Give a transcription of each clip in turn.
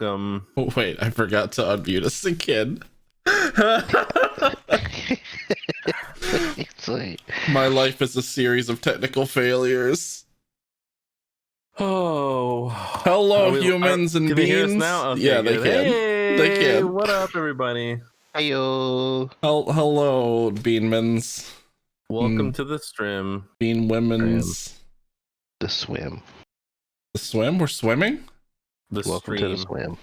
welcome. Oh, wait, I forgot to unmute us again. My life is a series of technical failures. Oh, hello, humans and can beans. They hear us now? Okay, yeah, good. they can. Hey, they can. What up, everybody? Heyo. Hello, beanmans. Welcome to the stream. Bean women's. The swim. The swim? We're swimming? Welcome to the swim.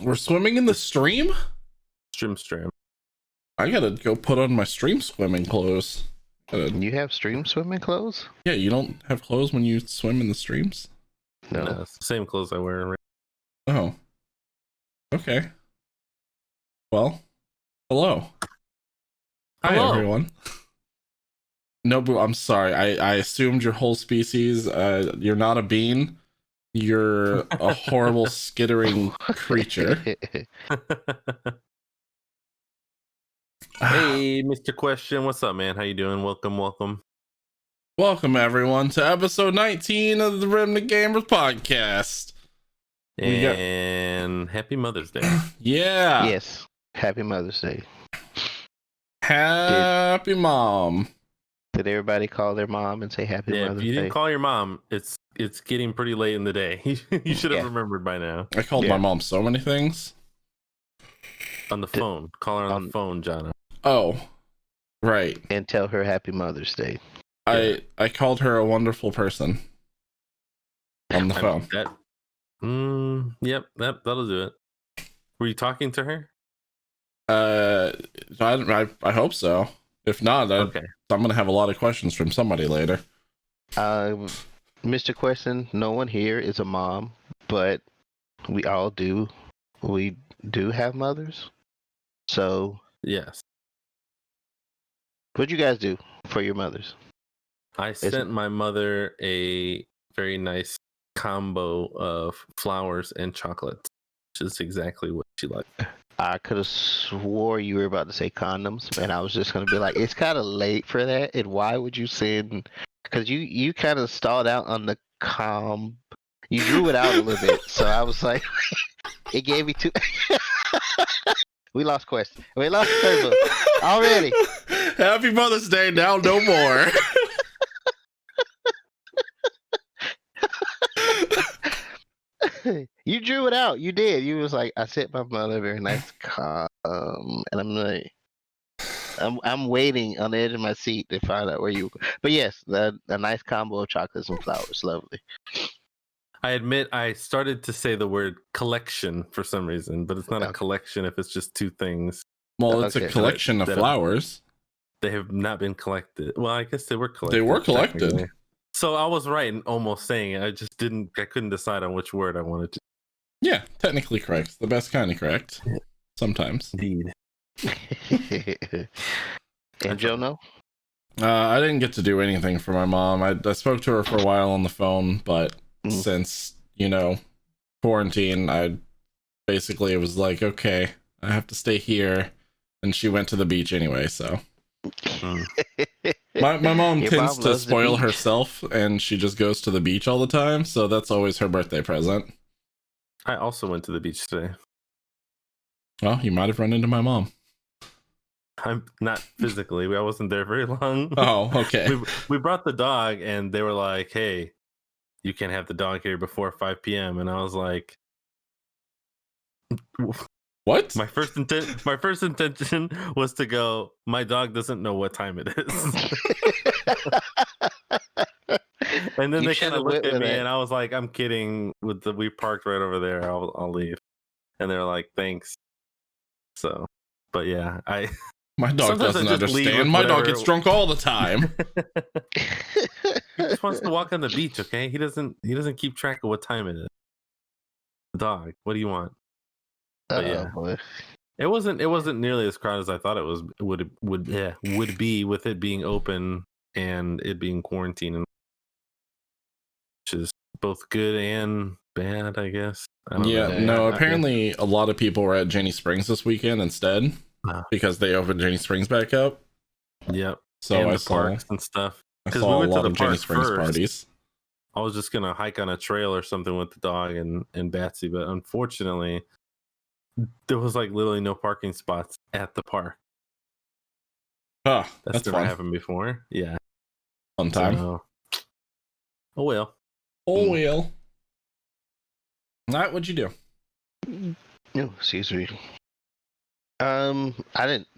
We're swimming in the stream? Stream. I gotta go put on my stream swimming clothes. You have stream swimming clothes? Yeah, you don't have clothes when you swim in the streams? No, it's the same clothes I wear. Oh. Okay. Well, hello. Hi, everyone. Nobu, I'm sorry. I assumed your whole species. You're not a bean. You're a horrible skittering creature. Hey, Mr. Question, what's up, man? How you doing? Welcome. Welcome, everyone, to episode 19 of the Remnant Gamers podcast. And happy Mother's Day. Yeah. Yes. Happy Mother's Day. Happy Mom. Did everybody call their mom and say happy Mother's Day? If you didn't call your mom, it's getting pretty late in the day. You should have remembered by now. I called my mom so many things. On the phone. Call her on the phone, Jonna. Oh, right. And tell her happy Mother's Day. I called her a wonderful person on the phone. Yep, that'll do it. Were you talking to her? I hope so. If not, I'm gonna have a lot of questions from somebody later. Mr. Question, no one here is a mom, but we all do. We do have mothers. So yes. What'd you guys do for your mothers? I sent my mother a very nice combo of flowers and chocolates, which is exactly what she liked. I could have swore you were about to say condoms, and I was just going to be like, it's kind of late for that, and why would you send... Because you kind of stalled out on the You drew it out a little bit, so I was like, it gave me two... We lost Quest. We lost Turbo. Already. Happy Mother's Day, now no more. You drew it out. You did. You was like, I sent my mother a very nice and I'm like, I'm waiting on the edge of my seat to find out where you. But yes, a nice combo of chocolates and flowers, lovely. I admit I started to say the word collection for some reason, but it's not a collection if it's just two things. Well, it's a collection of flowers. They have not been collected. Well, I guess they were collected. They were collected. So I was right in almost saying it. I couldn't decide on which word I wanted to. Yeah, technically correct. The best kind of correct. Sometimes. Indeed. And Joe, no? I didn't get to do anything for my mom. I spoke to her for a while on the phone, but since, quarantine, I basically was like, okay, I have to stay here. And she went to the beach anyway, so. My mom tends to spoil herself, and she just goes to the beach all the time, so that's always her birthday present. I also went to the beach today. Well, you might have run into my mom. I'm not physically. I wasn't there very long. Oh, okay. We brought the dog, and they were like, hey, you can't have the dog here before 5 p.m. And I was like, what? My first intention was to go, my dog doesn't know what time it is. And then they kind of looked at me and I was like, I'm kidding. We parked right over there. I'll leave. And they're like, thanks. So, but yeah, my dog doesn't understand. My dog gets drunk all the time. He just wants to walk on the beach, okay? He doesn't keep track of what time it is. Dog, what do you want? But yeah, it wasn't nearly as crowded as I thought it would be with it being open and it being quarantined, which is both good and bad, I guess. Apparently a lot of people were at Jenny Springs this weekend instead because they opened Jenny Springs back up. Yep. So and I the saw parks and stuff. I saw a lot of Jenny Springs parties. I was just gonna hike on a trail or something with the dog and Batsy, but unfortunately, there was like literally no parking spots at the park. Oh, That's never fun. happened before. Yeah, Fun time. So, oh well. Oh well. Matt, what'd you do? No, excuse me. I didn't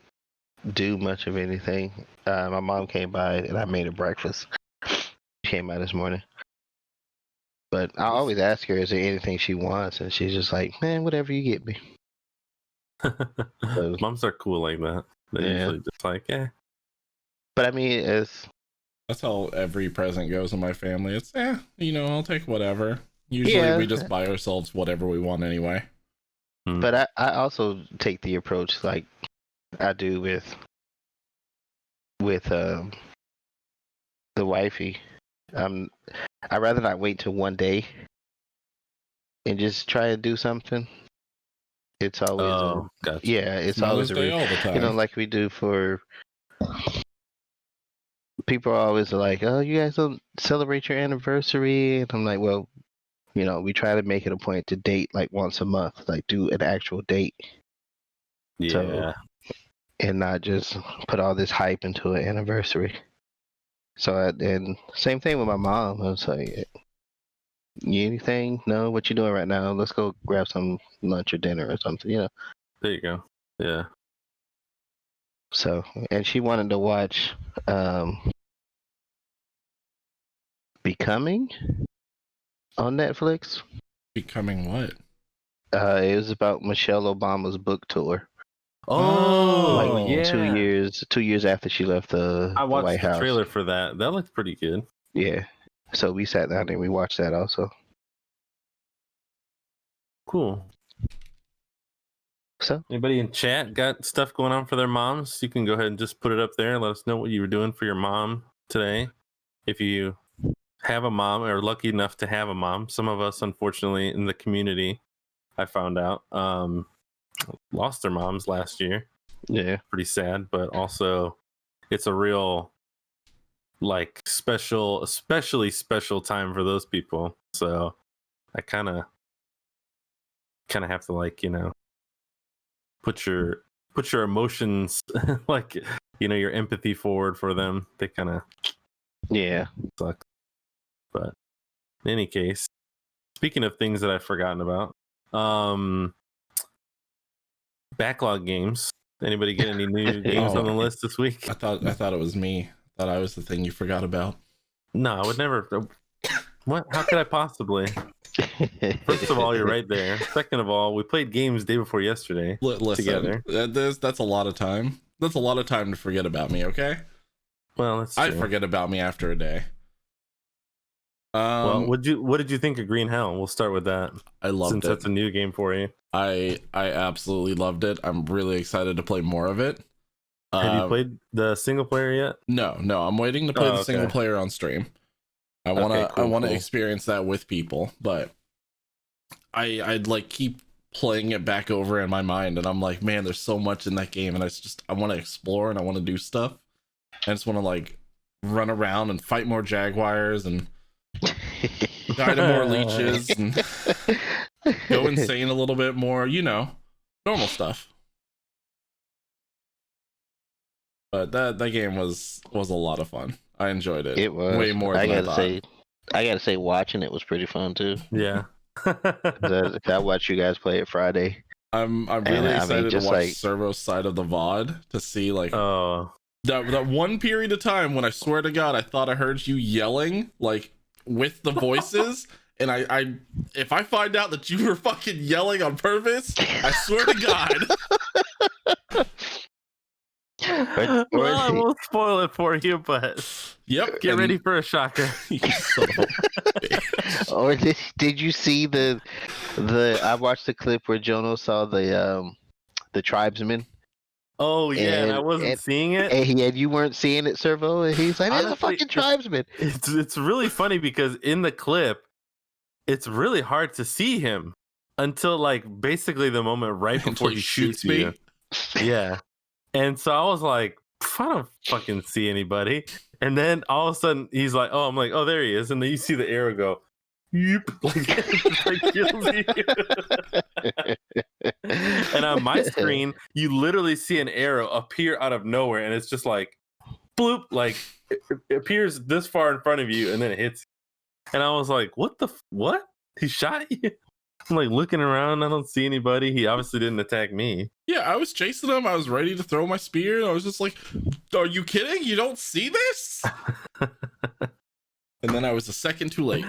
do much of anything. My mom came by and I made her breakfast. She came by this morning. But I always ask her, is there anything she wants? And she's just like, man, whatever you get me. Moms are cool like that. They're usually just like, yeah. But I mean, that's how every present goes in my family. It's, I'll take whatever. Usually we just buy ourselves whatever we want anyway. But I also take the approach like I do with the wifey. I'd rather not wait till one day and just try to do something. It's always gotcha. It's always all the time. Like we do for people are always like, oh, you guys don't celebrate your anniversary, and I'm like, well, we try to make it a point to date like once a month, like do an actual date. Yeah. So, and not just put all this hype into an anniversary. So, and same thing with my mom. I was like, anything? No, what you doing right now? Let's go grab some lunch or dinner or something, There you go. Yeah. So, and she wanted to watch Becoming on Netflix. Becoming what? It was about Michelle Obama's book tour. Oh, yeah. 2 years after she left the White House. I watched the trailer for that. That looked pretty good. Yeah. So we sat down and we watched that also. Cool. So, anybody in chat got stuff going on for their moms? You can go ahead and just put it up there and let us know what you were doing for your mom today. If you have a mom or lucky enough to have a mom, some of us, unfortunately, in the community, I found out, lost their moms last year. Yeah. Pretty sad, but also it's a real, like, especially special time for those people. So I kind of have to, like, put your emotions, like, your empathy forward for them. They kind of suck. But in any case, speaking of things that I've forgotten about, backlog games. Anybody get any new games on the list this week? I thought it was me. I thought I was the thing you forgot about. No, I would never. What? How could I possibly? First of all, you're right there. Second of all, we played games day before yesterday together. That's a lot of time. That's a lot of time to forget about me. Okay. Well, that's true. I forget about me after a day. Well, what did you think of Green Hell? We'll start with that. I loved it. Since that's a new game for you. I absolutely loved it. I'm really excited to play more of it. Have you played the single player yet? No. I'm waiting to play the single player on stream. I want to experience that with people, but I'd like keep playing it back over in my mind, and I'm like, man, there's so much in that game, and I want to explore and I want to do stuff. I just want to like run around and fight more jaguars and die to more leeches and go insane a little bit more, normal stuff. But that game was a lot of fun. I enjoyed it. It was way more than I thought. I gotta say, watching it was pretty fun too. Yeah. I watched you guys play it Friday. I'm really excited to watch Servo's side of the VOD to see like that one period of time when I swear to God I thought I heard you yelling like with the voices. And I if I find out that you were fucking yelling on purpose, I swear to God. Well, I won't spoil it for you, but get ready for a shocker. Or did you see the I watched the clip where Jono saw the tribesman. Oh yeah, and I wasn't seeing it. And you weren't seeing it, Servo, and he's like, "There's a fucking tribesman." It's really funny because in the clip, it's really hard to see him until like basically the moment right before he shoots me. Yeah. And so I was like, I don't fucking see anybody. And then all of a sudden he's like, oh, I'm like, oh, there he is. And then you see the arrow go, yep, like kills you. And on my screen, you literally see an arrow appear out of nowhere, and it's just like, bloop, like it appears this far in front of you, and then it hits you. And I was like, what? He shot you? I'm like looking around, I don't see anybody. He obviously didn't attack me. Yeah, I was chasing him. I was ready to throw my spear, and I was just like, are you kidding? You don't see this? And then I was a second too late.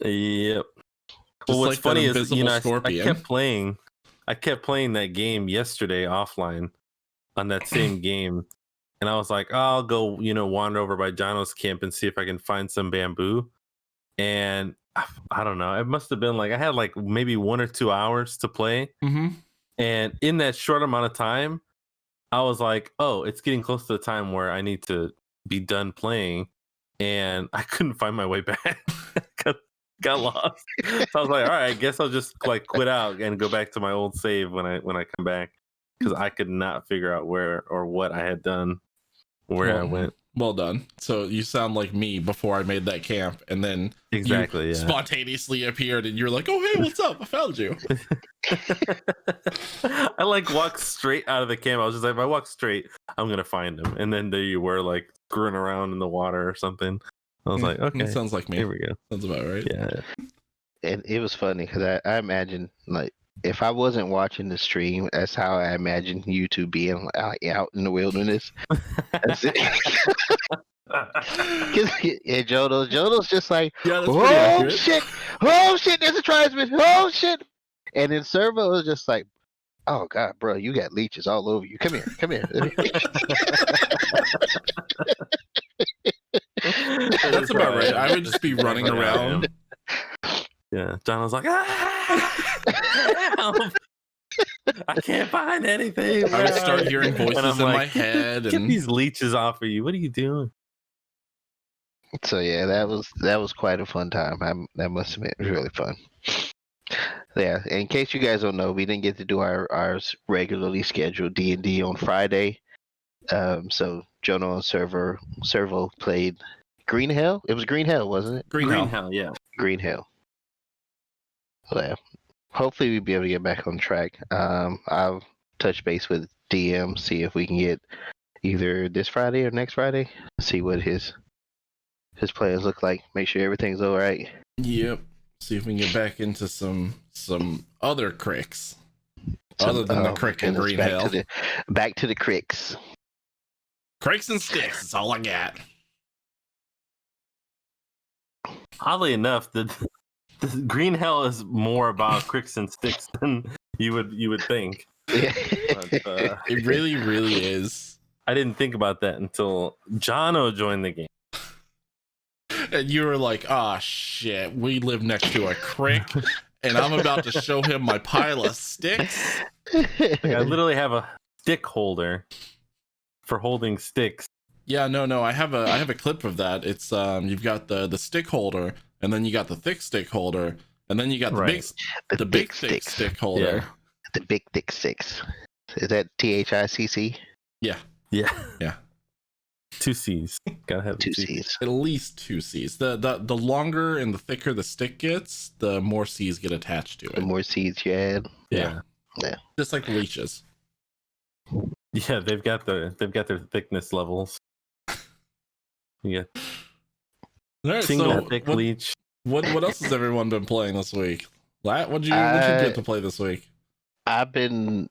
Yep. Well, what's funny is, I kept playing that game yesterday offline on that same game. And I was like, oh, I'll go, wander over by Jono's camp and see if I can find some bamboo. And I don't know. It must have been like I had like maybe 1 or 2 hours to play. Mm-hmm. And in that short amount of time, I was like, oh, it's getting close to the time where I need to be done playing. And I couldn't find my way back. Got lost. So I was like, all right, I guess I'll just like quit out and go back to my old save when I come back, because I could not figure out where or what I had done, I went. Well done. So you sound like me before I made that camp, and then exactly spontaneously appeared, and you're like, "Oh hey, what's up? I found you." I like walked straight out of the camp. I was just like, if I walk straight, I'm gonna find him. And then there you were, like screwing around in the water or something. I was like, okay, sounds like me. Here we go. Sounds about right. Yeah. And it was funny because I imagine, like, if I wasn't watching the stream, that's how I imagine you two being out in the wilderness. That's it. And Jono's just like, oh shit, there's a tribesman, oh shit. And then Servo was just like, oh god, bro, you got leeches all over you. Come here. That's about right. I would just be running around. Yeah, John was like, I can't find anything. I would start hearing voices in my head. Get these leeches off of you. What are you doing? So yeah, that was quite a fun time. That must have been really fun. Yeah, in case you guys don't know, we didn't get to do our regularly scheduled D&D on Friday. So Jono and Servo played Green Hell. It was Green Hell, wasn't it? Green Hell, yeah. Green Hell. So yeah, hopefully we'll be able to get back on track. I'll touch base with DM, see if we can get either this Friday or next Friday. See what his plans look like. Make sure everything's all right. Yep. See if we can get back into some other cricks. Other than the crick in Green Hell. Back to the cricks. Cricks and sticks, that's all I got. Oddly enough, the Green Hell is more about cricks and sticks than you would think. Yeah. But, it really, really is. I didn't think about that until Jono joined the game. And you were like, ah, shit, we live next to a crick, and I'm about to show him my pile of sticks. Like, I literally have a stick holder for holding sticks. Yeah, no, I have a clip of that. It's you've got the stick holder, and then you got the thick stick holder, and then you got the big thick stick holder. Yeah. The big thick sticks. Is that THICC? Yeah. 2 C's. Gotta have 2 C's. At least 2 C's. The longer and the thicker the stick gets, the more C's get attached to it. The more C's you add. Yeah. Just like the leeches. Yeah, they've got their thickness levels. Yeah. Right, single thick leech. What else has everyone been playing this week? What'd you get to play this week? I've been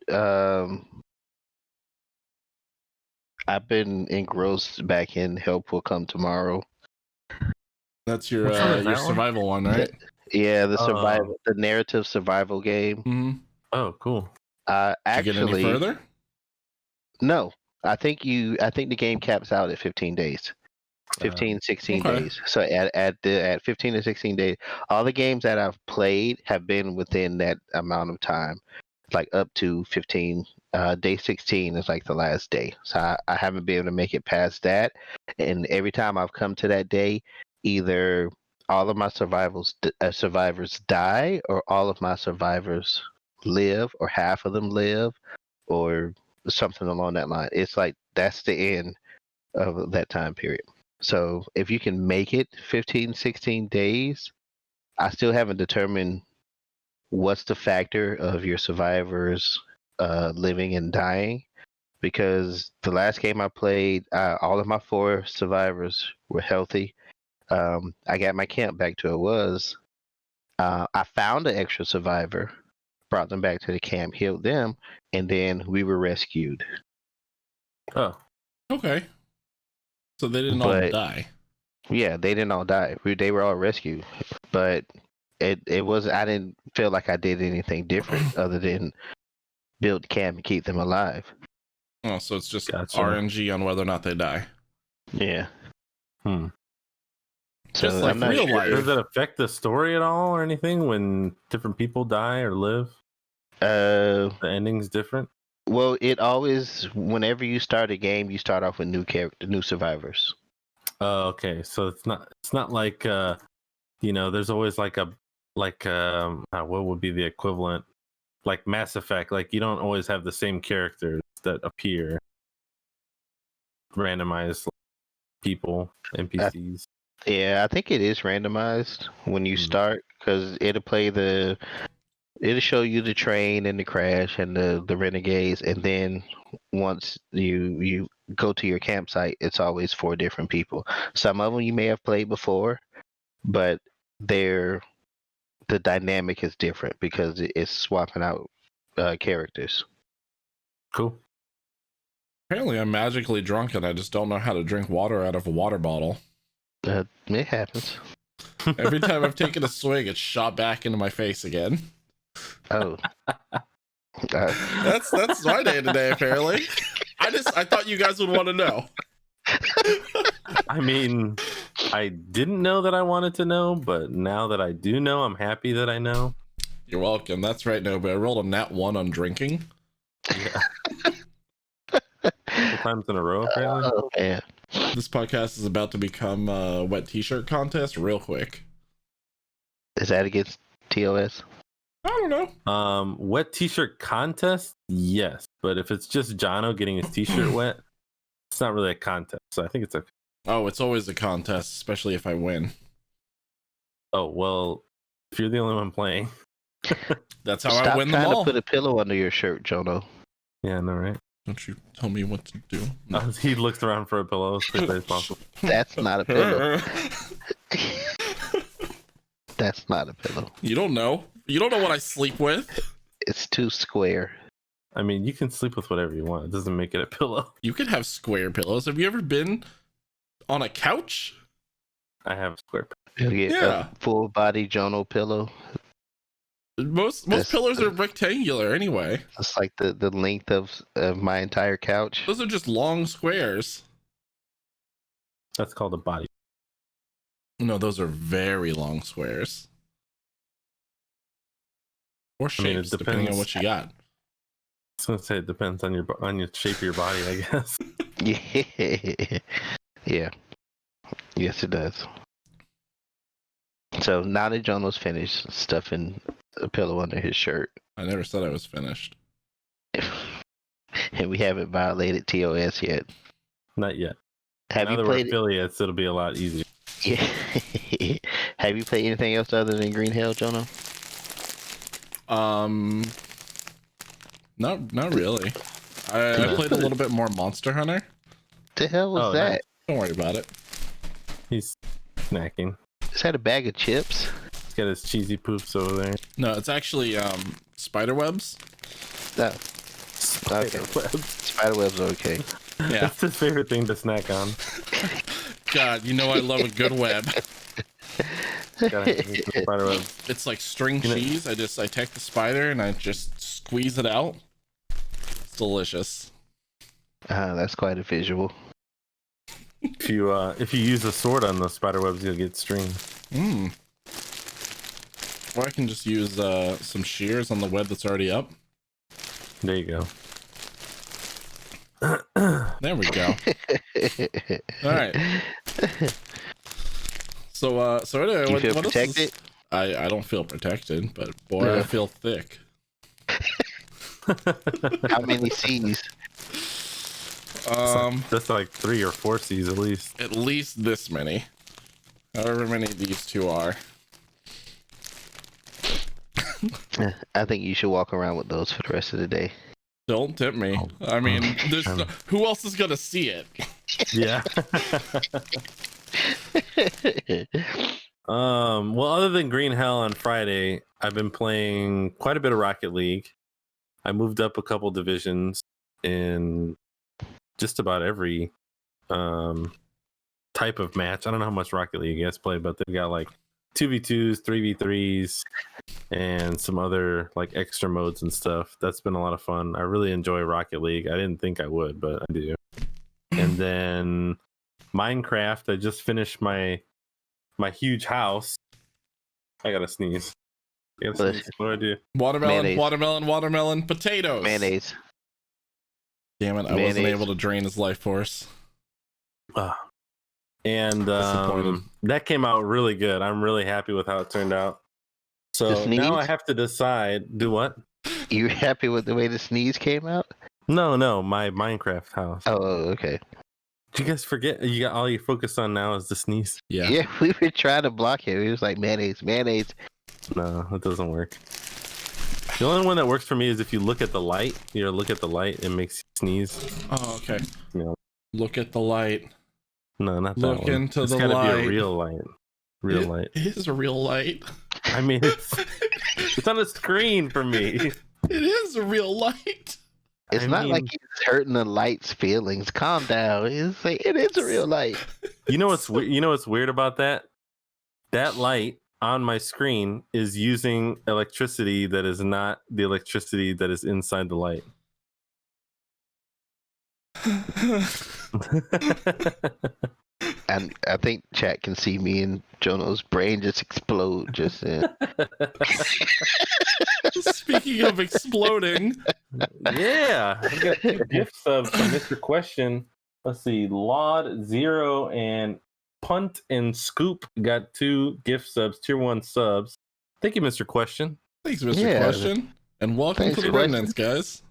engrossed back in Help Will Come Tomorrow. That's your survival one, right? Yeah, the narrative survival game. Mm-hmm. Oh, cool. Actually, did you get any further? No. I think the game caps out at 15 days. 16 days. So at 15 to 16 days, all the games that I've played have been within that amount of time, like up to 15. Day 16 is like the last day, so I haven't been able to make it past that. And every time I've come to that day, either all of my survivors die, or all of my survivors live, or half of them live, or something along that line. It's like that's the end of that time period. So if you can make it 15, 16 days, I still haven't determined what's the factor of your survivors living and dying, because the last game I played, all of my 4 survivors were healthy. I got my camp back to it was. I found an extra survivor, brought them back to the camp, healed them, and then we were rescued. Oh, okay. So they didn't all die. Yeah, they didn't all die. They were all rescued, but it was, I didn't feel like I did anything different other than build the camp and keep them alive. Oh, so it's just Gotcha. RNG on whether or not they die. Yeah. So just like real life. Does it affect the story at all or anything when different people die or live? The ending's different. Well, it always, whenever you start a game, you start off with new survivors. Oh, okay. So it's not like there's always what would be the equivalent, like Mass Effect. Like you don't always have the same characters that appear. Randomized people, NPCs. Yeah, I think it is randomized when you start, because it'll show you the train and the crash and the renegades, and then once you go to your campsite, it's always 4 different people. Some of them you may have played before, but the dynamic is different because it's swapping out characters. Cool. Apparently I'm magically drunk and I just don't know how to drink water out of a water bottle. It happens. Every time I've taken a swig, it's shot back into my face again. Oh. That's my day to day, apparently. I thought you guys would want to know. I mean, I didn't know that I wanted to know, but now that I do know, I'm happy that I know. You're welcome. That's right, no, but I rolled a nat 1 on drinking. Yeah. Couple times in a row, apparently. Oh, man. This podcast is about to become a wet t-shirt contest real quick. Is that against TOS? I don't know. Wet t-shirt contest, yes, but if it's just Jono getting his t-shirt wet, it's not really a contest. So I think it's okay. Oh, it's always a contest, especially if I win. Oh well, if you're the only one playing, that's how I win them all. Stop trying to put a pillow under your shirt, Jono. Yeah, no, right? Don't you tell me what to do. No. He looks around for a pillow as quickly as possible. That's not a pillow. That's not a pillow. You don't know. You don't know what I sleep with. It's too square. I mean, you can sleep with whatever you want. It doesn't make it a pillow. You can have square pillows. Have you ever been on a couch? I have a square pillow. You get a full body Jono pillow. Most pillows are rectangular anyway. It's like the length of my entire couch. Those are just long squares. That's called a body. No, those are very long squares. Or shapes, depending on what you got. I was gonna say it depends on your shape of your body, I guess. Yeah. Yes, it does. So now that John was finished stuffing a pillow under his shirt, I never said I was finished. And we haven't violated TOS yet. Not yet. Have now you that played we're affiliates, it'll be a lot easier. Yeah. Have you played anything else other than Green Hell, Jono? Not really. I played a little bit more Monster Hunter. The hell was that? Nice. Don't worry about it. He's snacking. Is that a bag of chips? He's got his cheesy poofs over there. No, it's actually spider webs. No. Spider webs. Spider webs are okay. Yeah. That's his favorite thing to snack on. God, you know I love a good web. Spider webs. It's like string cheese. I take the spider and I just squeeze it out. It's delicious. That's quite a visual. If you use a sword on those spider webs, you'll get string. Or I can just use some shears on the web that's already up. There you go. There we go. All right. So anyway, you feel protected? I don't feel protected, but boy, I feel thick. How many C's? That's like 3 or 4 C's at least. At least this many. However many these two are. I think you should walk around with those for the rest of the day. Don't tip me. I mean, there's who else is gonna see it? Yeah. Well, other than Green Hell on Friday, I've been playing quite a bit of Rocket League. I moved up a couple divisions in just about every type of match. I don't know how much Rocket League you guys play, but they've got like 2v2s, 3v3s, and some other like extra modes and stuff. That's been a lot of fun. I really enjoy Rocket League. I didn't think I would, but I do. And then Minecraft, I just finished my huge house. I gotta sneeze. What do I do? Watermelon, potatoes. Mayonnaise. Damn it, I wasn't able to drain his life force. And that came out really good. I'm really happy with how it turned out. So now I have to decide. Do what? You happy with the way the sneeze came out? No, my Minecraft house. Oh, okay. Did you guys forget? You got all you focus on now is the sneeze. Yeah, we were trying to block him. He was like mayonnaise. No, it doesn't work. The only one that works for me is if you look at the light. You look at the light, it makes you sneeze. Oh, okay. Look at the light. No, not that Look one. into it's the gotta light. Be a real light. Light. It is a real light. I mean, it's on the screen for me. It is a real light. It's not like he's hurting the light's feelings. Calm down. It's like, it is a real light. You know what's weird about that? That light on my screen is using electricity that is not the electricity that is inside the light. And I think chat can see me and Jono's brain just explode just then. Speaking of exploding. Yeah. I got 2 gift subs from Mr. Question. Let's see. Laud, Zero, and Punt and Scoop got 2 gift subs, tier 1 subs. Thank you, Mr. Question. Thanks, Mr. Question. And welcome to the Remnants, guys.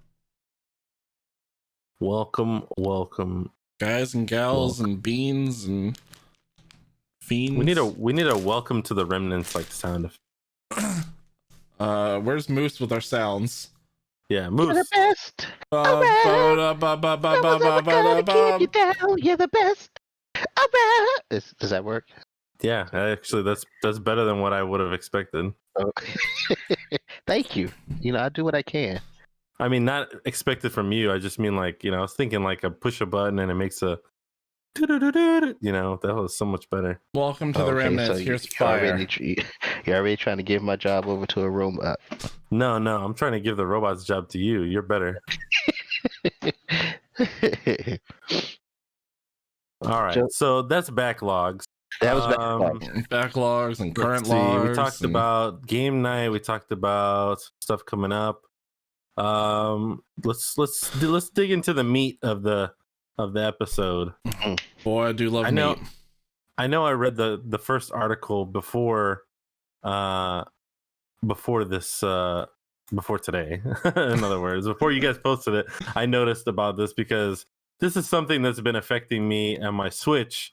Welcome. Guys and gals and beans and fiends. We need a welcome to the Remnants like sound effect. Where's Moose with our sounds? Yeah, Moose. You're the best. You're the best. Does that work? Yeah, actually, that's better than what I would have expected. Oh. Thank you. I do what I can. I mean, not expected from you. I just mean like, I was thinking like a push a button and it makes a, that was so much better. Welcome to the Remnants. So here's fire. You're already trying to give my job over to a robot. No, I'm trying to give the robot's job to you. You're better. All right, so that's backlogs. That was backlogs and current logs. We talked about game night. We talked about stuff coming up. Let's dig into the meat of the episode. Boy, I do love meat. I know I read the first article before today. In other words, before you guys posted it, I noticed about this because this is something that's been affecting me and my Switch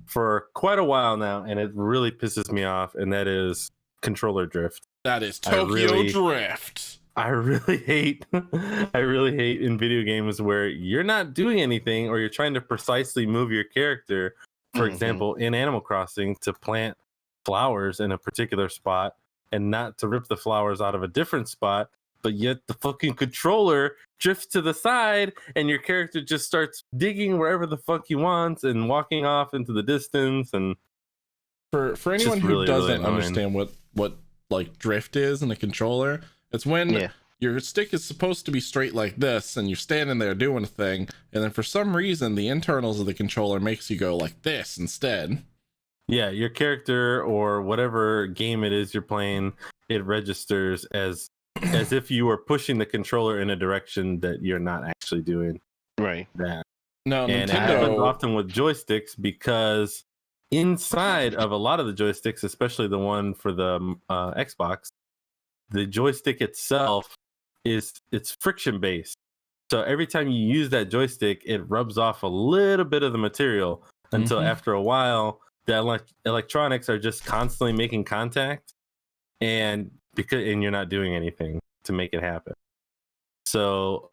for quite a while now, and it really pisses me off, and that is controller drift. That is Tokyo Drift. I really hate in video games where you're not doing anything or you're trying to precisely move your character. For example, in Animal Crossing, to plant flowers in a particular spot and not to rip the flowers out of a different spot, but yet the fucking controller drifts to the side and your character just starts digging wherever the fuck he wants and walking off into the distance. And for anyone who doesn't understand what like drift is in a controller, it's when your stick is supposed to be straight like this and you're standing there doing a thing, and then for some reason the internals of the controller makes you go like this instead. Yeah, your character or whatever game it is you're playing, it registers as if you were pushing the controller in a direction that you're not actually doing. Right. That. No, and it happens often with joysticks because inside of a lot of the joysticks, especially the one for the Xbox, the joystick itself it's friction based. So every time you use that joystick, it rubs off a little bit of the material until after a while, the electronics are just constantly making contact, and you're not doing anything to make it happen. So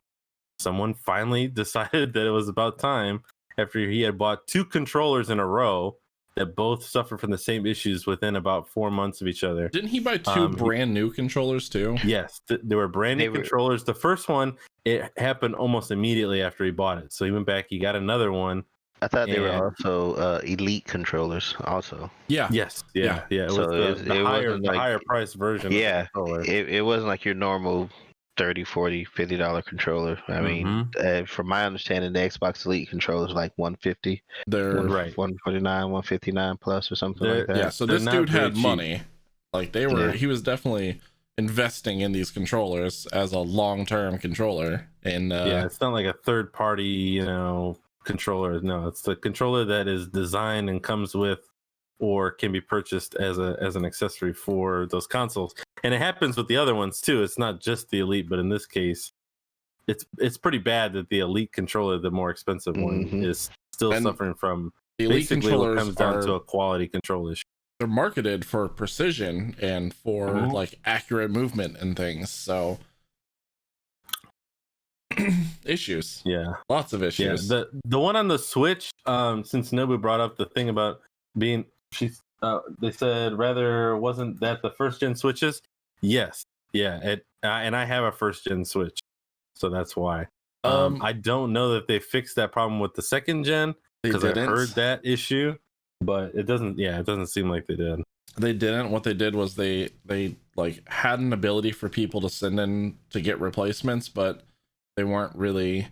someone finally decided that it was about time, after he had bought 2 controllers in a row that both suffered from the same issues within about 4 months of each other. Didn't he buy 2 brand new controllers too? Yes, they were brand new controllers. The first one, it happened almost immediately after he bought it. So he went back, he got another one. I thought they were also elite controllers also. Yeah. Yes. Yeah. It so was the higher price version. Yeah. It wasn't like your normal $30, $40, $50 controller. I mean, from my understanding, the Xbox Elite controller is like $150. They're $149, $159 plus or something like that. Yeah, so this dude had money. Like he was definitely investing in these controllers as a long-term controller. And it's not like a third party, controller. No, it's the controller that is designed and comes with or can be purchased as an accessory for those consoles. And it happens with the other ones too. It's not just the Elite, but in this case, it's pretty bad that the Elite controller, the more expensive one, is still suffering from the Elite controllers. What comes down to a quality control issue. They're marketed for precision and for like accurate movement and things. So issues. Yeah, lots of issues. Yeah, the one on the Switch. Since Nobu brought up the thing about being, they said rather wasn't that the first gen Switches? Yes, yeah, and I have a first gen Switch, so that's why. I don't know that they fixed that problem with the second gen, because I heard that issue, but it doesn't. Yeah, it doesn't seem like they did. They didn't. What they did was they like had an ability for people to send in to get replacements, but they weren't really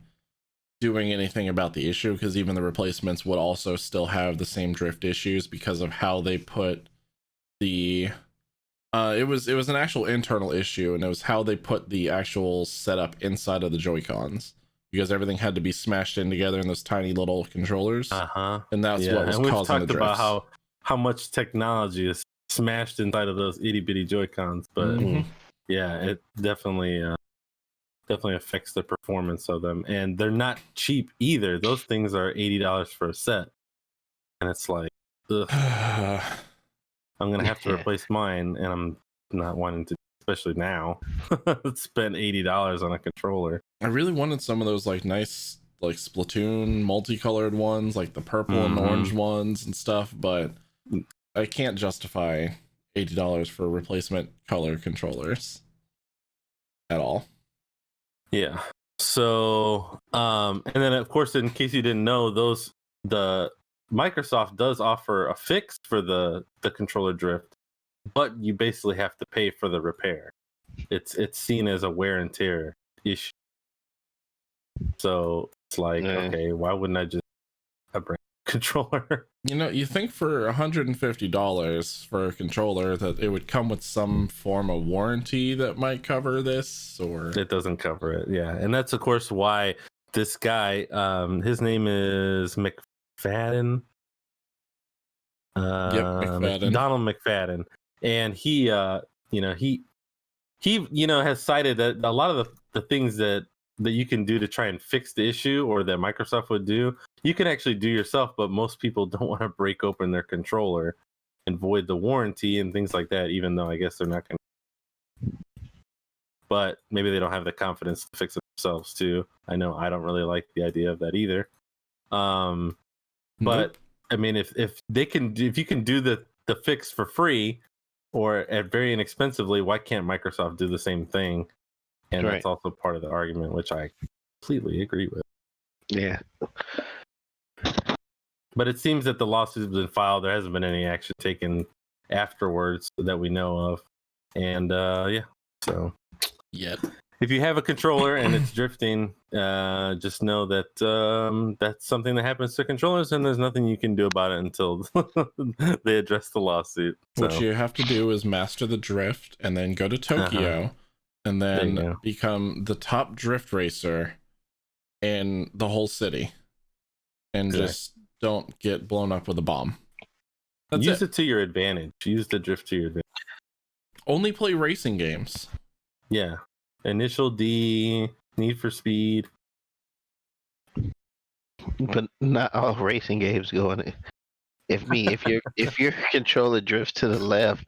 doing anything about the issue, because even the replacements would also still have the same drift issues because of how they put the it was an actual internal issue, and it was how they put the actual setup inside of the Joy-Cons, because everything had to be smashed in together in those tiny little controllers. And that's what was causing the drifts. About how much technology is smashed inside of those itty bitty Joy-Cons, but yeah, it definitely affects the performance of them, and they're not cheap either. Those things are $80 for a set, and it's like, ugh. I'm gonna have to replace mine, and I'm not wanting to, especially now, spend $80 on a controller. I really wanted some of those like nice like Splatoon multicolored ones, like the purple and orange ones and stuff, but I can't justify $80 for replacement color controllers at all. Yeah. So, and then of course, in case you didn't know, the Microsoft does offer a fix for the controller drift, but you basically have to pay for the repair. It's seen as a wear and tear issue. So it's like, okay, why wouldn't I just bring a controller? You think for $150 for a controller that it would come with some form of warranty that might cover this, or it doesn't cover it. Yeah, and that's of course why this guy, his name is McFadden. McFadden. Donald McFadden, and he has cited that a lot of the things that you can do to try and fix the issue, or that Microsoft would do, you can actually do yourself, but most people don't want to break open their controller and void the warranty and things like that, even though I guess they're not going to. But maybe they don't have the confidence to fix it themselves too. I know I don't really like the idea of that either. But I mean, if you can do the fix for free or at very inexpensively, why can't Microsoft do the same thing? And that's also part of the argument, which I completely agree with. Yeah. But it seems that the lawsuit has been filed. There hasn't been any action taken afterwards that we know of. And so if you have a controller and it's drifting, just know that that's something that happens to controllers, and there's nothing you can do about it until they address the lawsuit. So. What you have to do is master the drift, and then go to Tokyo, and then become the top drift racer in the whole city, and just don't get blown up with a bomb. Use it to your advantage. Use the drift to your advantage. Only play racing games. Yeah. Initial D, Need for Speed. But not all racing games go in it. If your controller drifts to the left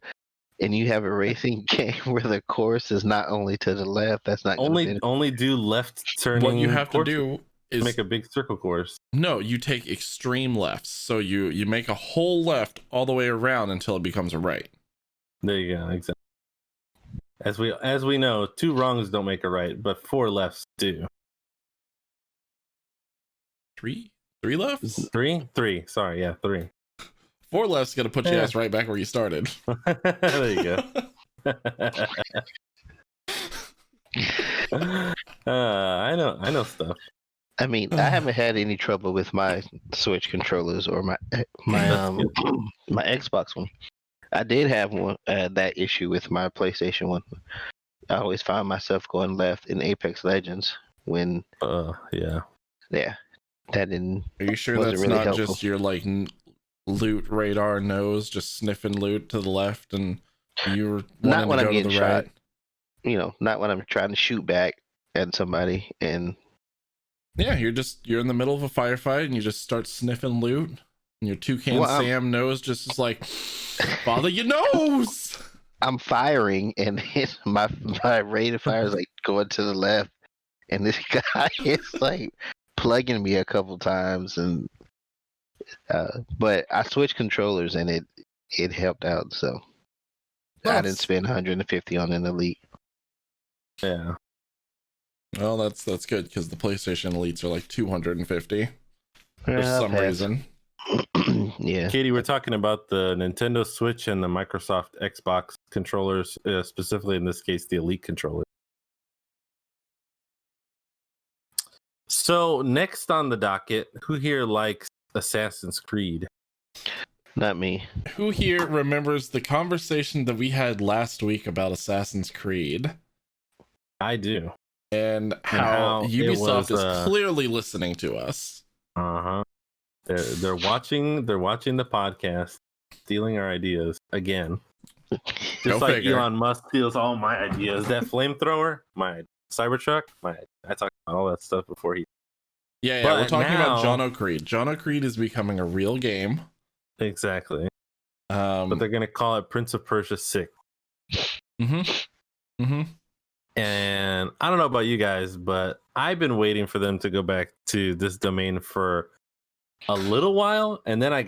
and you have a racing game where the course is not only to the left, that's not going to benefit. Only do left turning. What you have to do is make a big circle course. No, you take extreme lefts. So you make a whole left all the way around until it becomes a right. There you go. Exactly. As we know, 2 wrongs don't make a right, but 4 lefts do. 3 lefts? 3. Sorry, yeah, 3. 4 lefts gonna put you ass right back where you started. There you go. I know stuff. I mean, I haven't had any trouble with my Switch controllers or my Xbox one. I did have that issue with my PlayStation one. I always find myself going left in Apex Legends when. Yeah. Yeah, that didn't. Are you sure that's really not helpful. Just your like loot radar nose just sniffing loot to the left and you're not when I'm getting shot? Right? You know, not when I'm trying to shoot back at somebody and. Yeah, you're in the middle of a firefight and you just start sniffing loot. And your Toucan Sam nose just is like, bother your nose. I'm firing and my rate of fire is like going to the left, and this guy is like plugging me a couple times, and but I switched controllers and it helped out. So I didn't spend 150 on an Elite. Yeah. Well, that's good because the PlayStation Elites are like 250 for some reason. Yeah. Katie, we're talking about the Nintendo Switch and the Microsoft Xbox controllers, specifically in this case, the Elite controller. So next on the docket, who here likes Assassin's Creed? Not me. Who here remembers the conversation that we had last week about Assassin's Creed? I do. And how Ubisoft is clearly listening to us. Uh-huh. They're watching the podcast, stealing our ideas again. Just like Elon Musk steals all my ideas. That flamethrower, my Cybertruck, I talked about all that stuff before he. Yeah, we're talking about John O'Creed. John O'Creed is becoming a real game. Exactly. But they're gonna call it Prince of Persia 6. And I don't know about you guys, but I've been waiting for them to go back to this domain for a little while, and then we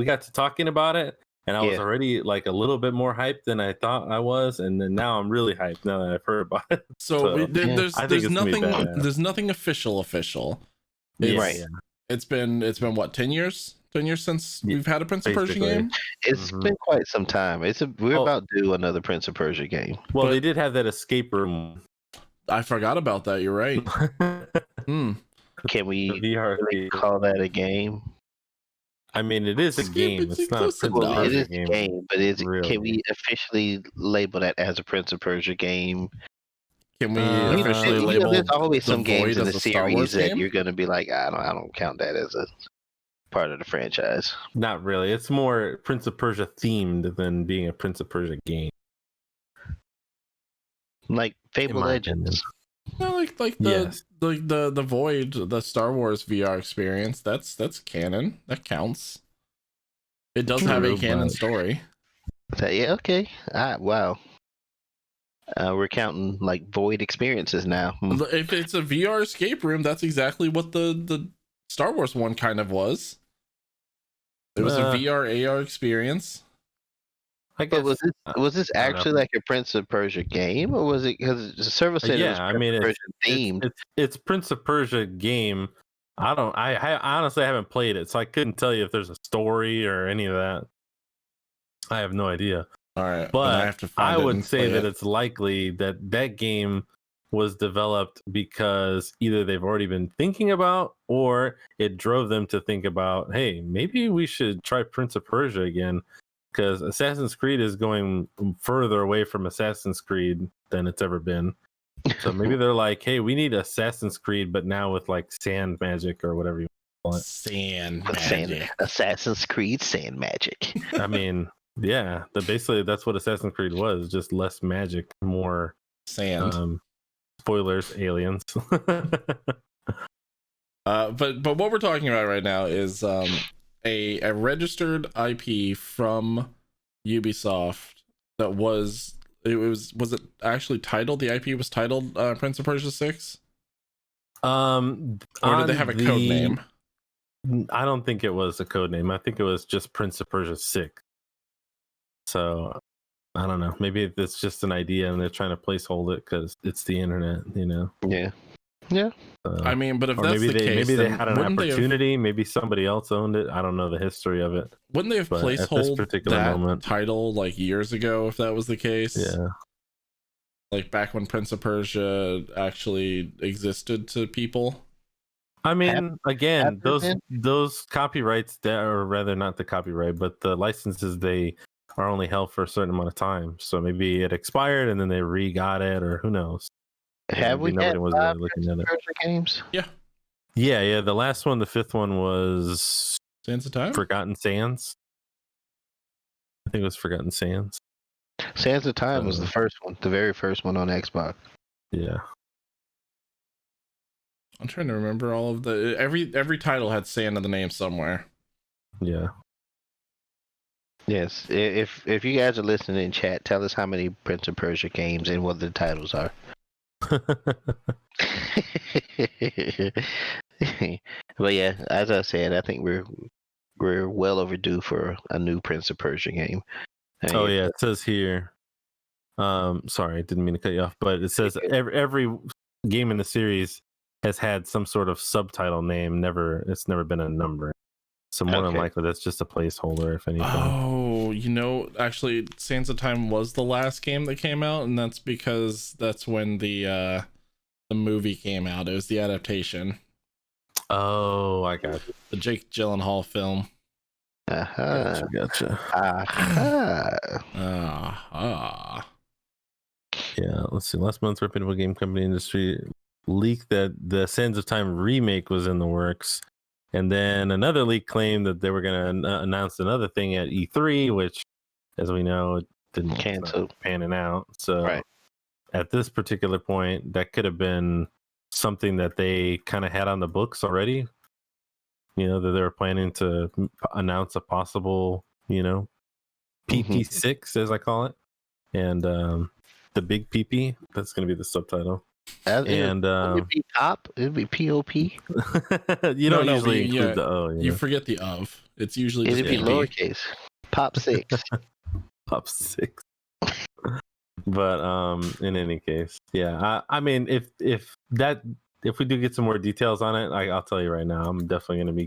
got to talking about it, and I was already like a little bit more hyped than I thought I was, and then now I'm really hyped now that I've heard about it. So there's nothing official. Right. It's been what, 10 years? 10 years since we've had a Prince of Persia game? It's been quite some time. We're about to do another Prince of Persia game. Well, they did have that escape room. I forgot about that. You're right. Can we really call that a game? I mean, it is a game. It's not a Prince of Persia game. It is a game, but can we officially label that as a Prince of Persia game? Can we officially label? There's always some games in the series that you're going to be like, I don't count that as a part of the franchise. Not really. It's more Prince of Persia themed than being a Prince of Persia game. Like Fable Legends. No, like the Void, the Star Wars VR experience. That's canon. That counts. It does have a canon story. Yeah. Okay. Wow. We're counting like Void experiences now. If it's a VR escape room, that's exactly what the Star Wars one kind of was. It was a VR AR experience. I guess, but was this actually like a Prince of Persia game, or was it because the server said it was Prince of Persia themed? It's Prince of Persia game. I honestly haven't played it, so I couldn't tell you if there's a story or any of that. I have no idea. All right, but I would say that it's likely that game was developed because either they've already been thinking about, or it drove them to think about, hey, maybe we should try Prince of Persia again. Because Assassin's Creed is going further away from Assassin's Creed than it's ever been. So maybe they're like, hey, we need Assassin's Creed, but now with like sand magic or whatever you call it. Sand magic. Assassin's Creed sand magic. I mean, yeah, basically that's what Assassin's Creed was, just less magic, more sand. Spoilers, aliens. But what we're talking about right now is a registered IP from Ubisoft that was it actually titled, the IP was titled Prince of Persia 6? Or did they have a code name? I don't think it was a code name. I think it was just Prince of Persia 6. So I don't know. Maybe it's just an idea and they're trying to placehold it because it's the internet, you know? Yeah. Yeah. I mean, but if or that's the case, maybe they had an wouldn't opportunity. Maybe somebody else owned it. I don't know the history of it. Wouldn't they have But at this placehold particular that moment, title like years ago if that was the case? yeah. Like back when Prince of Persia actually existed to people? I mean, again, After those copyrights, or rather not the copyright, but the licenses, they are only held for a certain amount of time. So maybe it expired and then they re-got it, or who knows? Have we nobody had was 5 really looking Prince at of it. Persia games? Yeah. The last one, the fifth one, was Sands of Time? Forgotten Sands. I think it was Forgotten Sands. Sands of Time was the first one, the very first one on Xbox. Yeah. I'm trying to remember all of the every title had Sand in the name somewhere. Yeah. Yes. If you guys are listening in chat, tell us how many Prince of Persia games and what the titles are. But yeah, as I said, I think we're well overdue for a new Prince of Persia game. Oh yeah, it says here. Sorry, I didn't mean to cut you off, but it says every game in the series has had some sort of subtitle name. It's never been a number. So more than likely, that's just a placeholder, if anything. Oh, actually, Sands of Time was the last game that came out, and that's because that's when the movie came out. It was the adaptation. Oh, I got you. The Jake Gyllenhaal film. Gotcha. Yeah, let's see. Last month, reputable game company industry leaked that the Sands of Time remake was in the works. And then another leak claimed that they were going to announce another thing at E3, which, as we know, it didn't cancel, panning out. So at this particular point, that could have been something that they kind of had on the books already. That they were planning to announce a possible, PP6, as I call it. And the big PP, that's going to be the subtitle. And it'd be POP. It'd be POP. You don't usually include the O. You forget the of. It's usually it'd be lowercase. Pop 6. Pop 6. But in any case, yeah. I mean, if we do get some more details on it, I'll tell you right now, I'm definitely going to be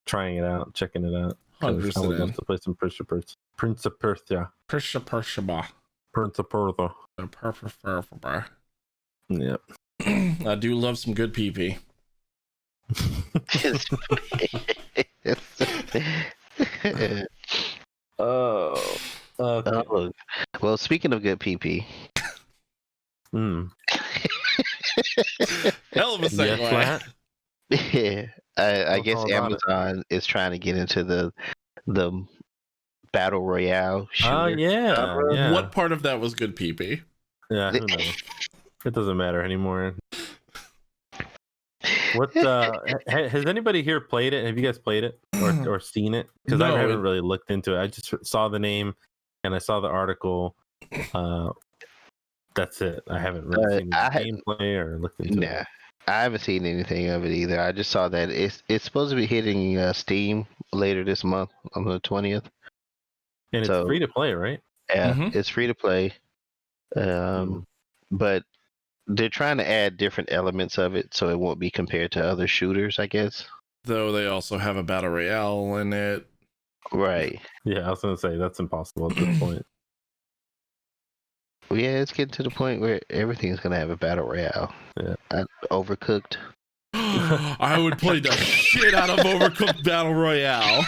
trying it out, checking it out. 100%. I would love to play some Prince of Persia. Persia. Yep. I do love some good PP. Oh. Okay. Oh. Well, speaking of good PP. Hell of a segue. Yeah, I guess Amazon is trying to get into the battle royale shooter. Oh yeah. What part of that was good PP? Yeah, who knows? It doesn't matter anymore. What has anybody here played it? Have you guys played it or seen it? Because I haven't really looked into it. I just saw the name and I saw the article. That's it. I haven't really seen the gameplay or looked into it. I haven't seen anything of it either. I just saw that it's supposed to be hitting Steam later this month on the 20th. And it's free to play, right? Yeah, it's free to play. But they're trying to add different elements of it so it won't be compared to other shooters, I guess. Though they also have a battle royale in it. Right. Yeah, I was going to say that's impossible at this point. Well, yeah, it's getting to the point where everything's going to have a battle royale. Yeah. Overcooked. I would play the shit out of Overcooked Battle Royale.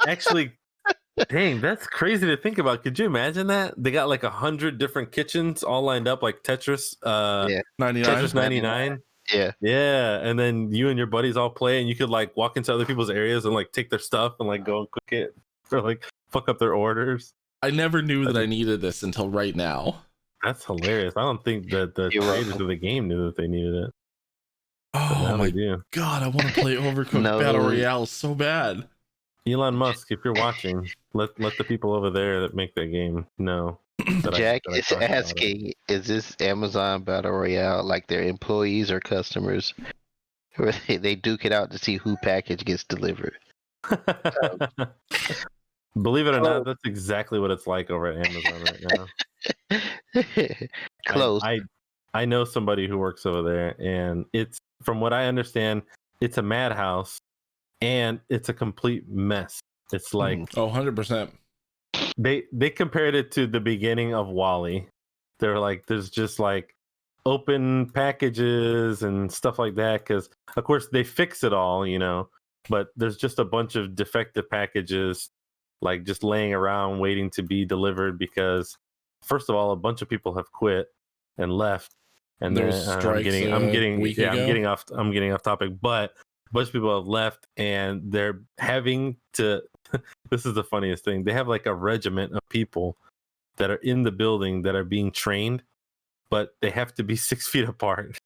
Actually, dang, that's crazy to think about. Could you imagine that? They got like 100 different kitchens all lined up like Tetris 99. Tetris 99. Yeah. Yeah. And then you and your buddies all play and you could like walk into other people's areas and like take their stuff and like go and cook it or like fuck up their orders. I never knew that I needed this until right now. That's hilarious. I don't think that the creators of the game knew that they needed it. Oh my god, I want to play Overcooked Battle Royale so bad. Elon Musk, if you're watching, let the people over there that make that game know. Jack is asking, is this Amazon Battle Royale like their employees or customers? Where they duke it out to see who package gets delivered. Believe it or not, that's exactly what it's like over at Amazon right now. Close. I know somebody who works over there, and it's, from what I understand, it's a madhouse and it's a complete mess. It's like 100%. They compared it to the beginning of WALL-E. They're like, there's just like open packages and stuff like that, because of course they fix it all, but there's just a bunch of defective packages like just laying around waiting to be delivered, because first of all, a bunch of people have quit and left, and there's I'm getting off topic, but a bunch of people have left, and they're having to this is the funniest thing, they have like a regiment of people that are in the building that are being trained, but they have to be 6 feet apart.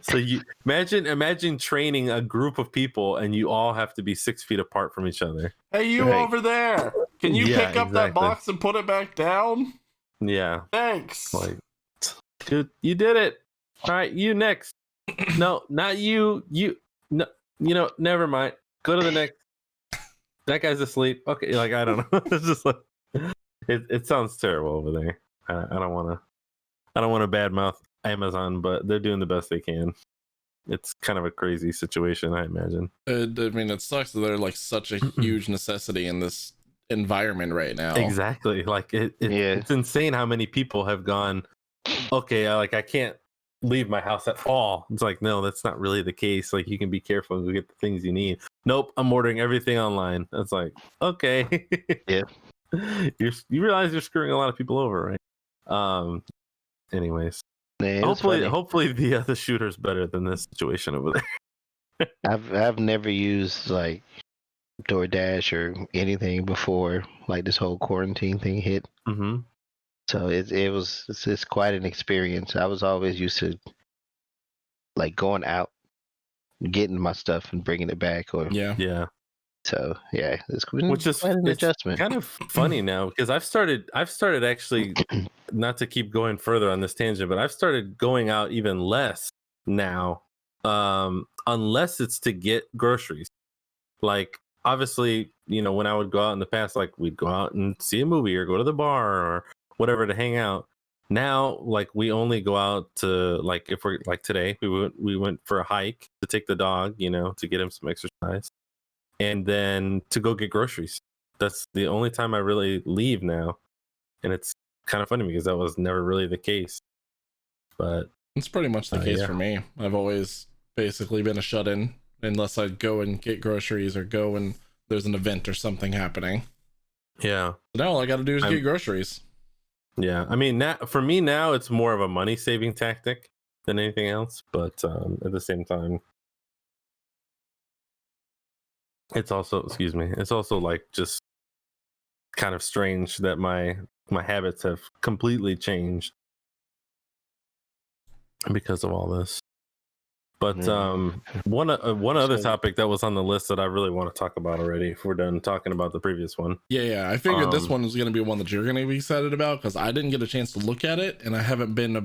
So you imagine training a group of people and you all have to be 6 feet apart from each other. Hey, you over there, can you pick up that box and put it back down? Yeah, thanks. Like, dude, you did it. All right, you next. No, not you. No, never mind, go to the next. That guy's asleep. Okay, like, I don't know. It's just like, it sounds terrible over there. I don't want to badmouth Amazon, but they're doing the best they can. It's kind of a crazy situation, I imagine. I mean, it sucks that they're like such a huge necessity in this environment right now. Exactly. Like it's insane how many people have gone, okay, I can't leave my house at all. It's like, no, that's not really the case. Like, you can be careful and go get the things you need. Nope, I'm ordering everything online. It's like, okay. Yeah. You realize you're screwing a lot of people over, right? Anyways, hopefully the other shooter's better than this situation over there. I've never used like DoorDash or anything before, like this whole quarantine thing hit. Mm-hmm. So it's quite an experience. I was always used to like going out, getting my stuff and bringing it back, or yeah. So yeah, which is quite an adjustment. Kind of funny now, because I've started actually, not to keep going further on this tangent, but I've started going out even less now, unless it's to get groceries. Like, obviously, when I would go out in the past, like, we'd go out and see a movie or go to the bar or whatever to hang out. Now, like, we only go out to, like, if we're like today, we went for a hike to take the dog, to get him some exercise, and then to go get groceries. That's the only time I really leave now, and it's kind of funny because that was never really the case. But it's pretty much the case for me. I've always basically been a shut-in unless I go and get groceries or go and there's an event or something happening. Yeah. Now all I got to do is get groceries. Yeah, I mean, for me now, it's more of a money-saving tactic than anything else. But at the same time, it's also like just kind of strange that my habits have completely changed because of all this. But one other topic that was on the list that I really want to talk about already, if we're done talking about the previous one. Yeah, I figured this one was going to be one that you're going to be excited about, because I didn't get a chance to look at it, and I haven't been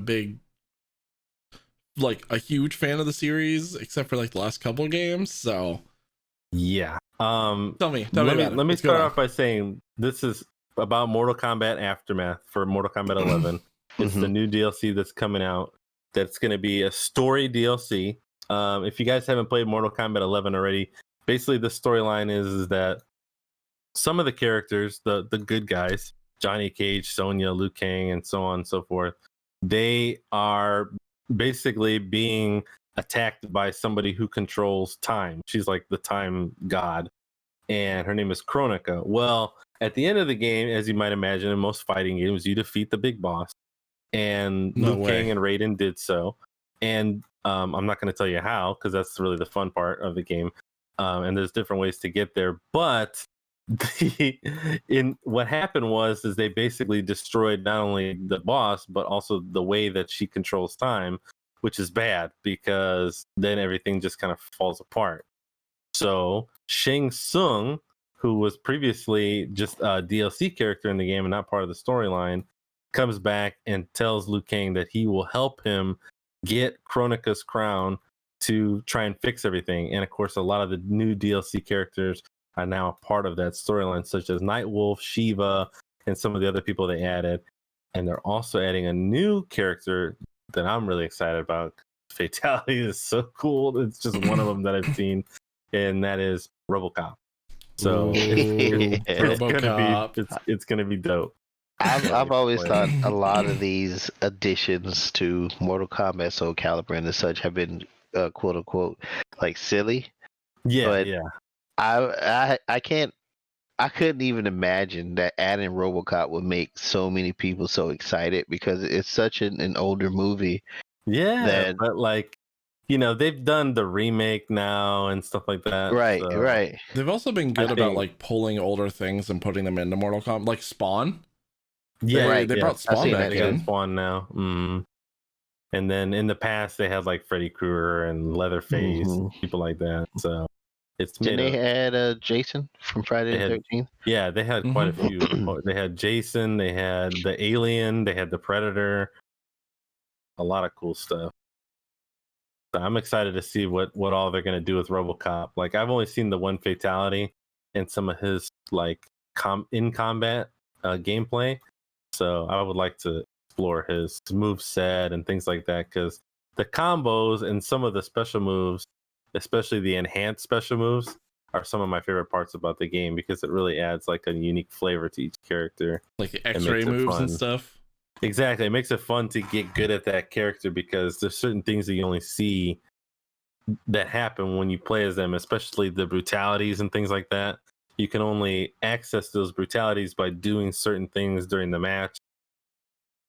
a huge fan of the series except for like the last couple of games. So yeah, tell me. Let me start off by saying this is about Mortal Kombat Aftermath for Mortal Kombat 11. It's the new DLC that's coming out. That's going to be a story DLC. If you guys haven't played Mortal Kombat 11 already, basically the storyline is that some of the characters, the good guys, Johnny Cage, Sonya, Liu Kang, and so on and so forth, they are basically being attacked by somebody who controls time. She's like the time god, and her name is Kronika. Well, at the end of the game, as you might imagine, in most fighting games, you defeat the big boss, and Liu Kang and Raiden did so. And I'm not going to tell you how, because that's really the fun part of the game. And there's different ways to get there. But what happened was they basically destroyed not only the boss, but also the way that she controls time. which is bad because then everything just kind of falls apart. So Shang Tsung, who was previously just a DLC character in the game and not part of the storyline, comes back and tells Liu Kang that he will help him get Kronika's crown to try and fix everything. And of course, a lot of the new DLC characters are now a part of that storyline, such as Nightwolf, Shiva, and some of the other people they added. And they're also adding a new character that I'm really excited about. Fatality is so cool. It's just one of them that I've seen, and that is RoboCop. So it's gonna be dope. I've always thought a lot of these additions to Mortal Kombat, Soul Calibur, and such have been quote unquote like silly. Yeah, but yeah. I couldn't even imagine that adding RoboCop would make so many people so excited because it's such an older movie. Yeah, but like, you know, they've done the remake now and stuff like that. Right, so. right. They've also been good about like pulling older things and putting them into Mortal Kombat, like Spawn. Yeah, they brought Spawn back in. Spawn now. And then in the past they had like Freddy Krueger and Leatherface, people like that. So it's Didn't they add Jason from Friday the 13th? Yeah, they had quite a few. They had Jason, they had the Alien, they had the Predator. A lot of cool stuff. So I'm excited to see what all they're gonna do with RoboCop. Like I've only seen the one fatality and some of his like in combat gameplay. So I would like to explore his move set and things like that, because the combos and some of the special moves, especially the enhanced special moves, are some of my favorite parts about the game because it really adds like a unique flavor to each character. Like the X-ray moves and stuff. Exactly. It makes it fun to get good at that character because there's certain things that you only see that happen when you play as them, especially the brutalities and things like that. You can only access those brutalities by doing certain things during the match.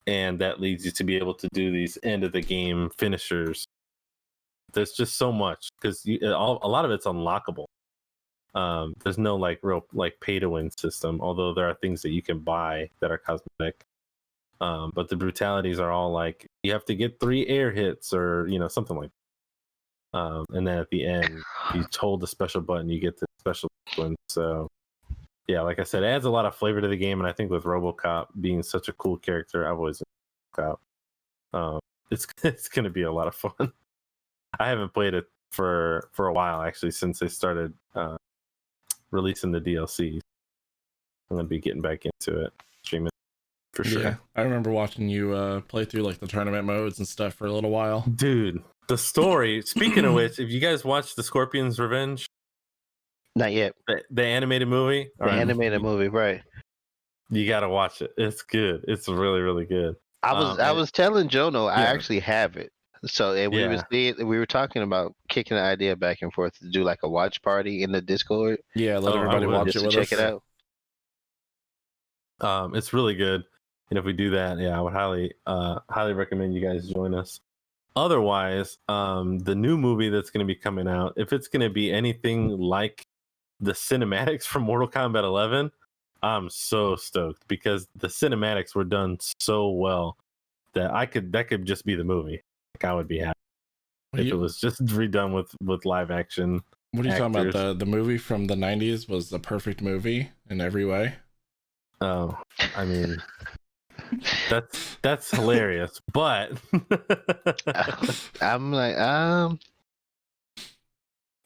And that leads you to be able to do these end of the game finishers. There's just so much because a lot of it's unlockable. There's no like real like pay to win system, although there are things that you can buy that are cosmetic. But the brutalities are all like you have to get 3 air hits or something like that. And then at the end you hold the special button, you get the special one. So yeah, like I said, it adds a lot of flavor to the game, and I think with RoboCop being such a cool character, I've always liked RoboCop. It's gonna be a lot of fun. I haven't played it for a while actually, since they started releasing the DLC. I'm gonna be getting back into it, streaming for sure. Yeah, I remember watching you play through like the tournament modes and stuff for a little while. Dude, the story. Speaking of which, if you guys watched The Scorpion's Revenge, not yet. The animated movie. Animated movie, right? You gotta watch it. It's good. It's really, really good. I was telling Jono I actually have it. So we were talking about kicking the idea back and forth to do like a watch party in the Discord. Yeah, let everybody watch it with check us. It out. It's really good, and if we do that, I would highly recommend you guys join us. Otherwise, the new movie that's going to be coming out, if it's going to be anything like the cinematics from Mortal Kombat 11, I'm so stoked because the cinematics were done so well that that could just be the movie. Like I would be happy if it was just redone with live action. What are you talking about? The movie from the 90s was the perfect movie in every way. Oh, I mean, that's hilarious, but I'm like,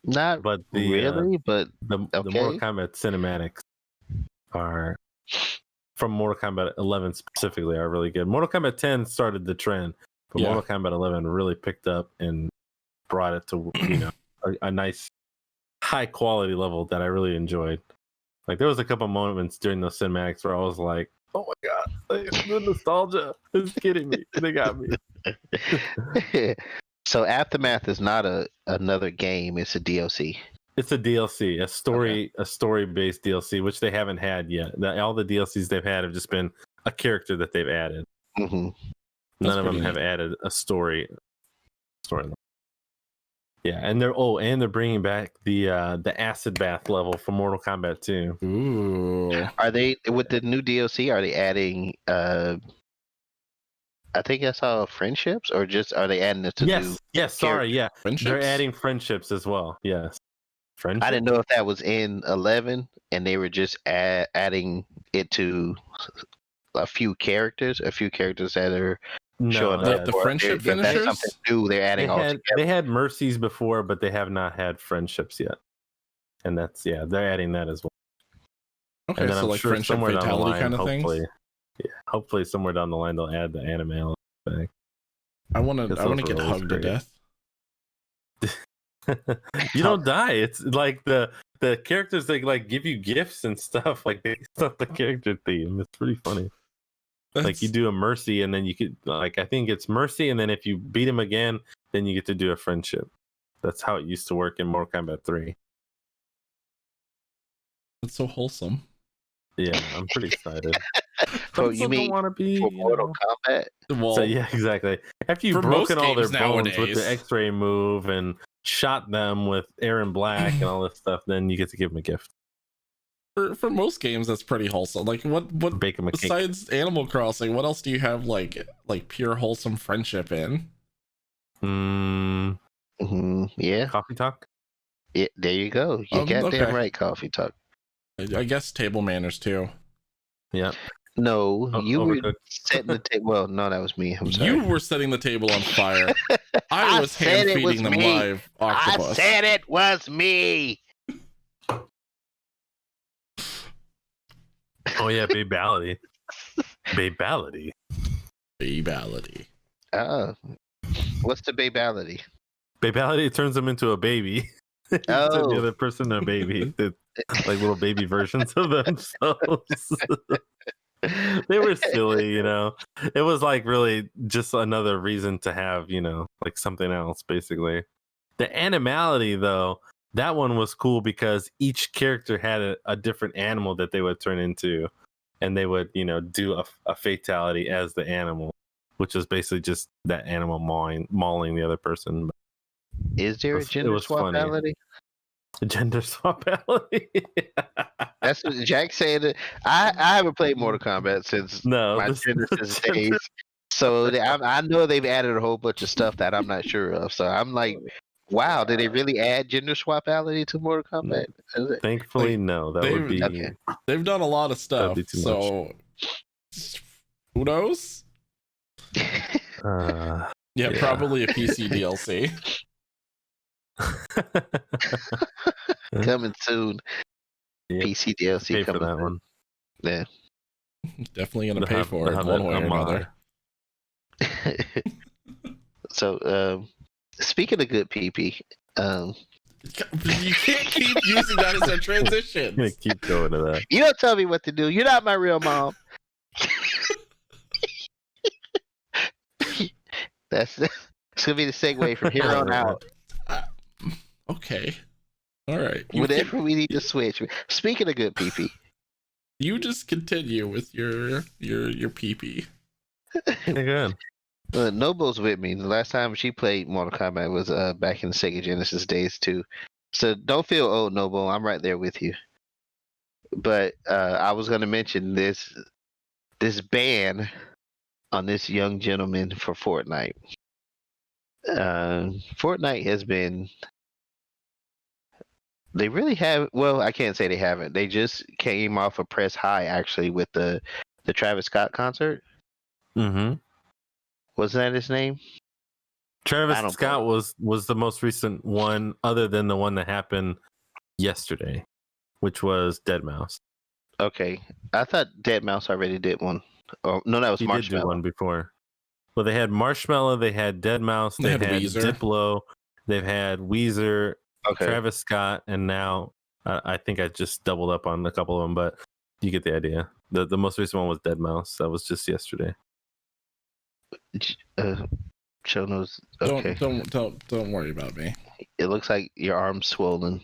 not but really, but the Mortal Kombat cinematics are from Mortal Kombat 11 specifically are really good. Mortal Kombat 10 started the trend, but Mortal Kombat 11 really picked up and brought it to a nice high quality level that I really enjoyed. Like there was a couple moments during those cinematics where I was like, "Oh my god, the nostalgia is kidding me. They got me." So Aftermath is not another game; it's a DLC. It's a DLC, a story-based DLC, which they haven't had yet. All the DLCs they've had have just been a character that they've added. Mm-hmm. None of them have added a storyline. Yeah, and they're bringing back the acid bath level from Mortal Kombat 2. Ooh. Are they with the new DLC? Are they adding I think I saw friendships, or just are they adding it to Yes. Sorry, yeah. Friendships? They're adding friendships as well. Yes. Friendships? I didn't know if that was in 11 and they were just adding it to a few characters that are showing like up. the or friendship if that's finishers. something new they're adding all together. They had mercies before, but they have not had friendships yet. And that's they're adding that as well. Okay, and then so I'm like sure friendship somewhere down the fatality line, kind of hopefully, things. hopefully somewhere down the line they'll add the anime element back. I want to get hugged to death. You don't die. It's like the characters, they like give you gifts and stuff. Like it's not the character theme. It's pretty funny. Like you do a mercy, and then you could like I think it's mercy, and then if you beat him again, then you get to do a friendship. That's how it used to work in Mortal Kombat 3. That's so wholesome. Yeah, I'm pretty excited. So you mean want to be for Mortal Kombat? So yeah, exactly. After you've broken all their bones with the X-ray move and shot them with Aaron Black and all this stuff, then you get to give them a gift. For most games, that's pretty wholesome. Like what bake them a besides cake. Animal Crossing, what else do you have like pure wholesome friendship in? Yeah. Coffee Talk. Yeah, there you go. You got damn right, Coffee Talk. I guess table manners too. Yeah. No, you were setting the table. Well, no, that was me. I'm sorry. You were setting the table on fire. I was hand feeding them live octopus. I said it was me. Oh yeah, Babality. Babality. Babality. What's the Babality? Babality turns them into a baby. Oh, the other person a baby. Like little baby versions of themselves. They were silly, you know. It was like really just another reason to have, you know, like something else basically. The animality though, that one was cool because each character had a different animal that they would turn into, and they would, you know, do a fatality as the animal, which is basically just that animal mauling the other person. Is there a gender swapality? Gender swapality. That's what Jack said. I haven't played Mortal Kombat since my Genesis days, so I know they've added a whole bunch of stuff that I'm not sure of. So I'm like, wow, did they really add gender swapality to Mortal Kombat? Thankfully, no. That would be. Okay. They've done a lot of stuff. So who knows? Yeah, probably a PC DLC. Coming soon. Yep. PC DLC pay coming for that one. Yeah. Definitely gonna pay for it one way or another. So speaking of good PP, you can't keep using that as a transition. I'm gonna keep going to that. You don't tell me what to do. You're not my real mom. It's gonna be the segue from here on out. Okay. All right. Whatever we need to switch. Speaking of good PP, you just continue with your PP. Good. Noble's with me. The last time she played Mortal Kombat was back in the Sega Genesis days too. So don't feel old, Noble. I'm right there with you. But I was gonna mention this ban on this young gentleman for Fortnite. Fortnite has been. They really have. Well, I can't say they haven't. They just came off a press high actually with the Travis Scott concert. Mm-hmm. Wasn't that his name? Travis Scott was the most recent one, other than the one that happened yesterday, which was Deadmau5. Okay, I thought Deadmau5 already did one. Oh no, that was he Marshmello. Did do one before. Well, they had Marshmello, they had Deadmau5, they had Diplo, they've had Weezer. Okay. Travis Scott, and now I think I just doubled up on a couple of them, but you get the idea. The most recent one was Deadmau5. That was just yesterday. Show knows. Okay. Don't worry about me. It looks like your arm's swollen.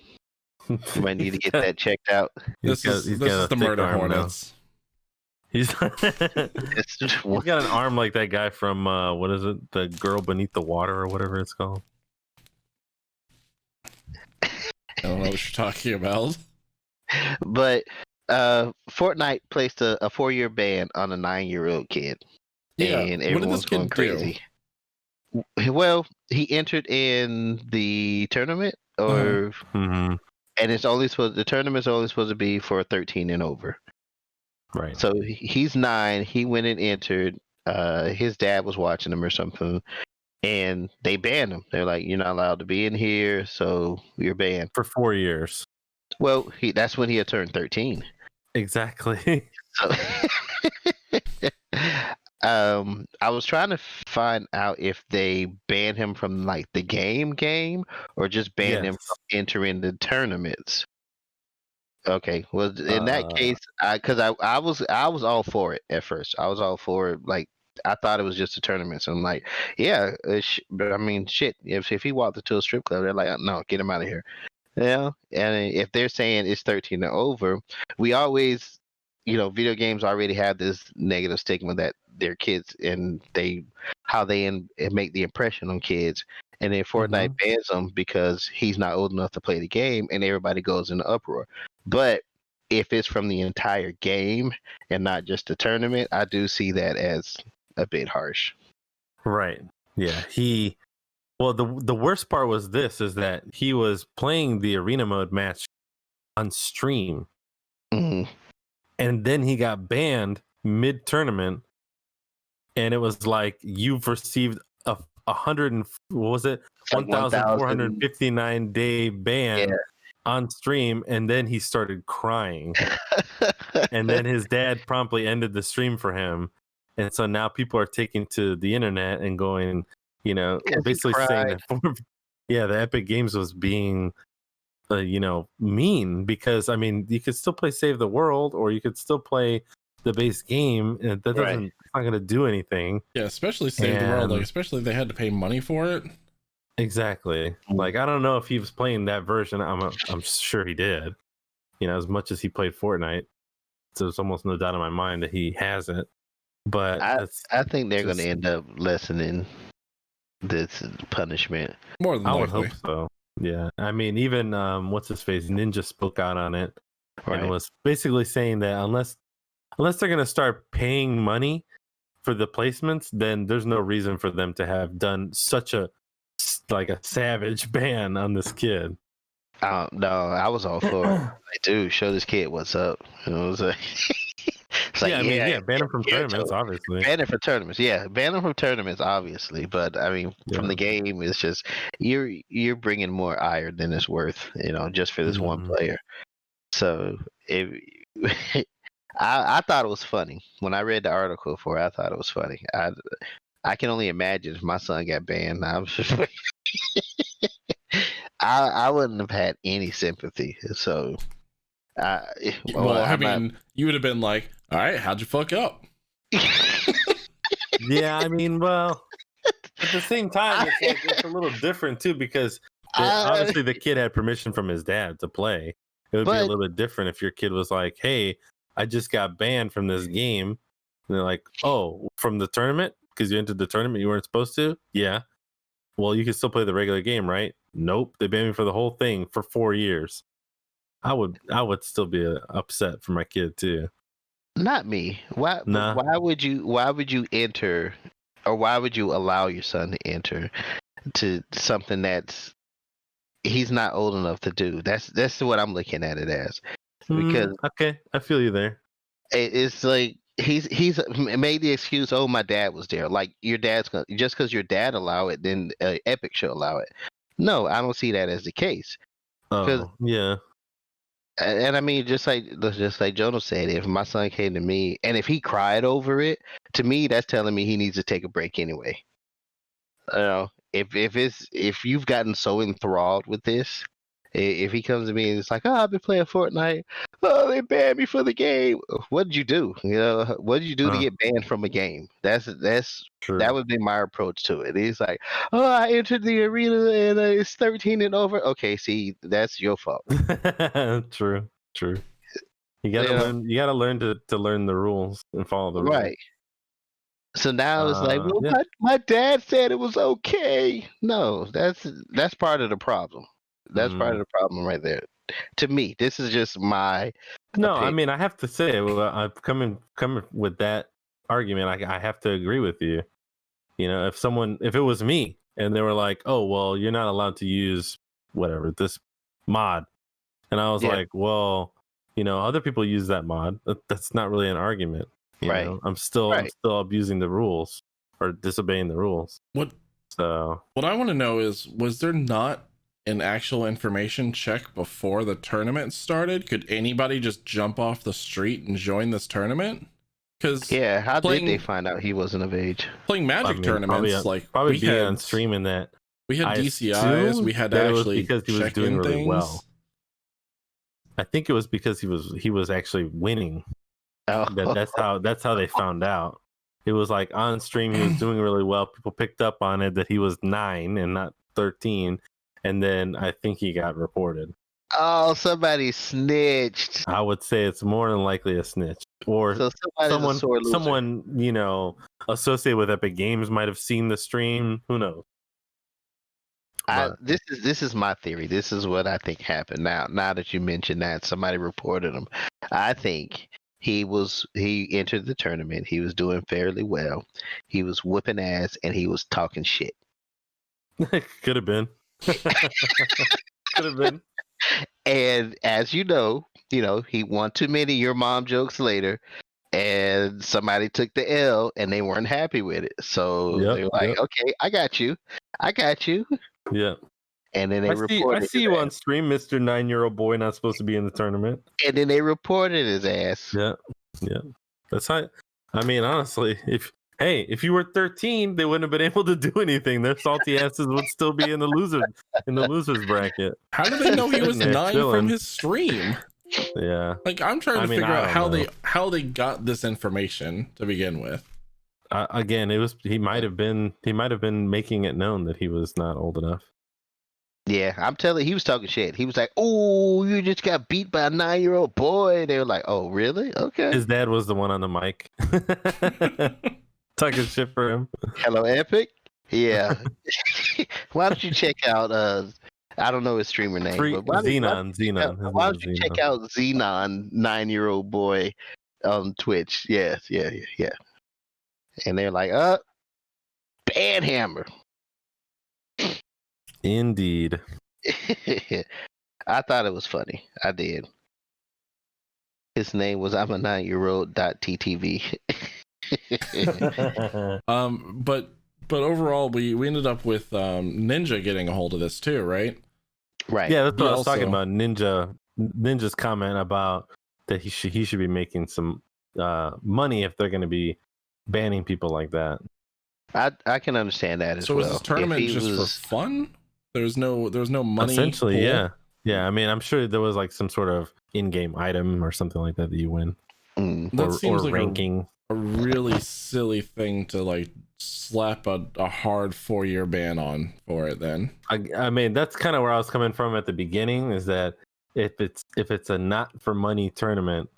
You might need to get that checked out. This is the murder hornets. He's got an arm like that guy from what is it? The Girl Beneath the Water or whatever it's called. I don't know what you're talking about. But Fortnite placed a 4-year ban on a 9-year-old kid. and everyone's going crazy. Well, he entered in the tournament, or and it's only the tournament's only supposed to be for 13 and over. Right. So he's 9. He went and entered. His dad was watching him or something, and they banned him. They're like, "You're not allowed to be in here, so you're banned for 4 years." Well, that's when he had turned 13. Exactly. So, I was trying to find out if they banned him from like the game, or just banned him from entering the tournaments. Okay, well, in that case, because I was all for it at first. I was all for it. Like, I thought it was just a tournament. So I'm like, yeah, but I mean, shit. If he walked into a strip club, they're like, no, get him out of here. Yeah, and if they're saying it's 13 and over, we always, video games already have this negative stigma that they're kids, and how they make the impression on kids. And then Fortnite bans him because he's not old enough to play the game, and everybody goes in uproar. But if it's from the entire game and not just the tournament, I do see that as a bit harsh. Right. Yeah. Well, the worst part was is that he was playing the arena mode match on stream, and then he got banned mid tournament, and it was like you've received a 1,459 day ban on stream, and then he started crying, and then his dad promptly ended the stream for him, and so now people are taking to the internet and going, basically saying that the Epic Games was being mean, because I mean, you could still play Save the World, or you could still play the base game, and that doesn't, it's not going to do anything. Yeah, especially Save the World, like especially they had to pay money for it. Exactly. Like, I don't know if he was playing that version. I'm sure he did, as much as he played Fortnite, so there's almost no doubt in my mind that he has it. But I think they're going to end up lessening this punishment. More than I likely. would hope so. Yeah, I mean, even what's his face, Ninja spoke out on it, and was basically saying that unless they're going to start paying money for the placements, then there's no reason for them to have done such a savage ban on this kid. No, I was all for it. Like, dude, show this kid what's up. It was like, ban him from tournaments, obviously. Ban him from tournaments, ban him from tournaments, obviously. But I mean, from the game, it's just you're bringing more ire than it's worth, just for this one player. So I thought it was funny when I read the article for it. I thought it was funny. I can only imagine if my son got banned. I wouldn't have had any sympathy. So, you would have been like, "All right, how'd you fuck up?" Yeah, I mean, well, at the same time, it's a little different too, because obviously the kid had permission from his dad to play. It would be a little bit different if your kid was like, "Hey, I just got banned from this game," and they're like, "Oh, from the tournament? Because you entered the tournament, you weren't supposed to." Yeah. Well, you can still play the regular game, right? Nope. They banned me for the whole thing for 4 years. I would still be upset for my kid too. Not me. Why would you enter, or why would you allow your son to enter to something that's he's not old enough to do? That's what I'm looking at it as. Because okay, I feel you there. It's like he's made the excuse, oh, my dad was there. Like, your dad's gonna, just because your dad allow it, then Epic should allow it. No, I don't see that as the case. Oh, yeah. And I mean, just like Jonas said, if my son came to me and if he cried over it, to me, that's telling me he needs to take a break anyway. If you've gotten so enthralled with this, if he comes to me and it's like, "Oh, I've been playing Fortnite. Oh, they banned me for the game." What did you do? What did you do to get banned from a game? That's true. That would be my approach to it. He's like, "Oh, I entered the arena and it's 13 and over." Okay, see, that's your fault. True. You gotta learn to learn the rules and follow the rules. Right. So now it's like, well, my dad said it was okay. No, that's part of the problem. That's part of the problem right there. To me, this is just my opinion. I mean, I have to say, I'm coming with that argument, I have to agree with you. You know, if it was me and they were like, "Oh, well, you're not allowed to use whatever this mod," and I was like, "Well, you know, other people use that mod. That's not really an argument. You know, I'm still abusing the rules or disobeying the rules." What I want to know is, was there not an actual information check before the tournament started? Could anybody just jump off the street and join this tournament? Because how did they find out he wasn't of age? Playing Magic tournaments, probably being on stream in that. We had DCIs. We had actually because he was doing really well. I think it was because he was actually winning. Oh. That's how they found out. It was like on stream he was doing really well. People picked up on it that he was 9 and not 13, and then I think he got reported. Oh, somebody snitched. I would say it's more than likely a snitch, or someone you know associated with Epic Games might have seen the stream. Who knows? This is my theory. This is what I think happened. Now that you mentioned that somebody reported him, I think he entered the tournament. He was doing fairly well. He was whooping ass and he was talking shit. Could have been. Could have been. And as you know, he won too many your mom jokes later, and somebody took the L and they weren't happy with it. So they were like, okay, I got you. Yeah. And then they reported. I see you on stream, Mr. 9-year-old boy not supposed to be in the tournament. And then they reported his ass. Yeah. That's how. I mean, honestly, if you were 13, they wouldn't have been able to do anything. Their salty asses would still be in the losers bracket. How do they know he was 9 from his stream? Yeah. Like, I'm trying to figure out how they got this information to begin with. Again, he might have been making it known that he was not old enough. Yeah, I'm telling you, he was talking shit. He was like, "Oh, you just got beat by a 9-year-old boy." And they were like, "Oh, really? Okay." His dad was the one on the mic. Talking shit for him. Hello, Epic. Yeah. Why don't you check out I don't know his streamer name, but Xenon. Why don't you check out Xenon 9-year-old boy on Twitch? Yes, yeah. And they're like, Banhammer. Indeed. I thought it was funny. I did. His name was I'm a 9-year-old.ttv. But overall, we ended up with Ninja getting a hold of this too, right? Right. Yeah, that's what I was talking about. Ninja's comment about that he should be making some money if they're going to be banning people like that. I can understand that as well. So was this tournament for fun? There's no money. Essentially, pool? Yeah. I mean, I'm sure there was like some sort of in-game item or something like that you win. That seems like ranking. A really silly thing to like slap a hard 4-year ban on for it. Then I mean, that's kind of where I was coming from at the beginning. Is that if it's a not for money tournament,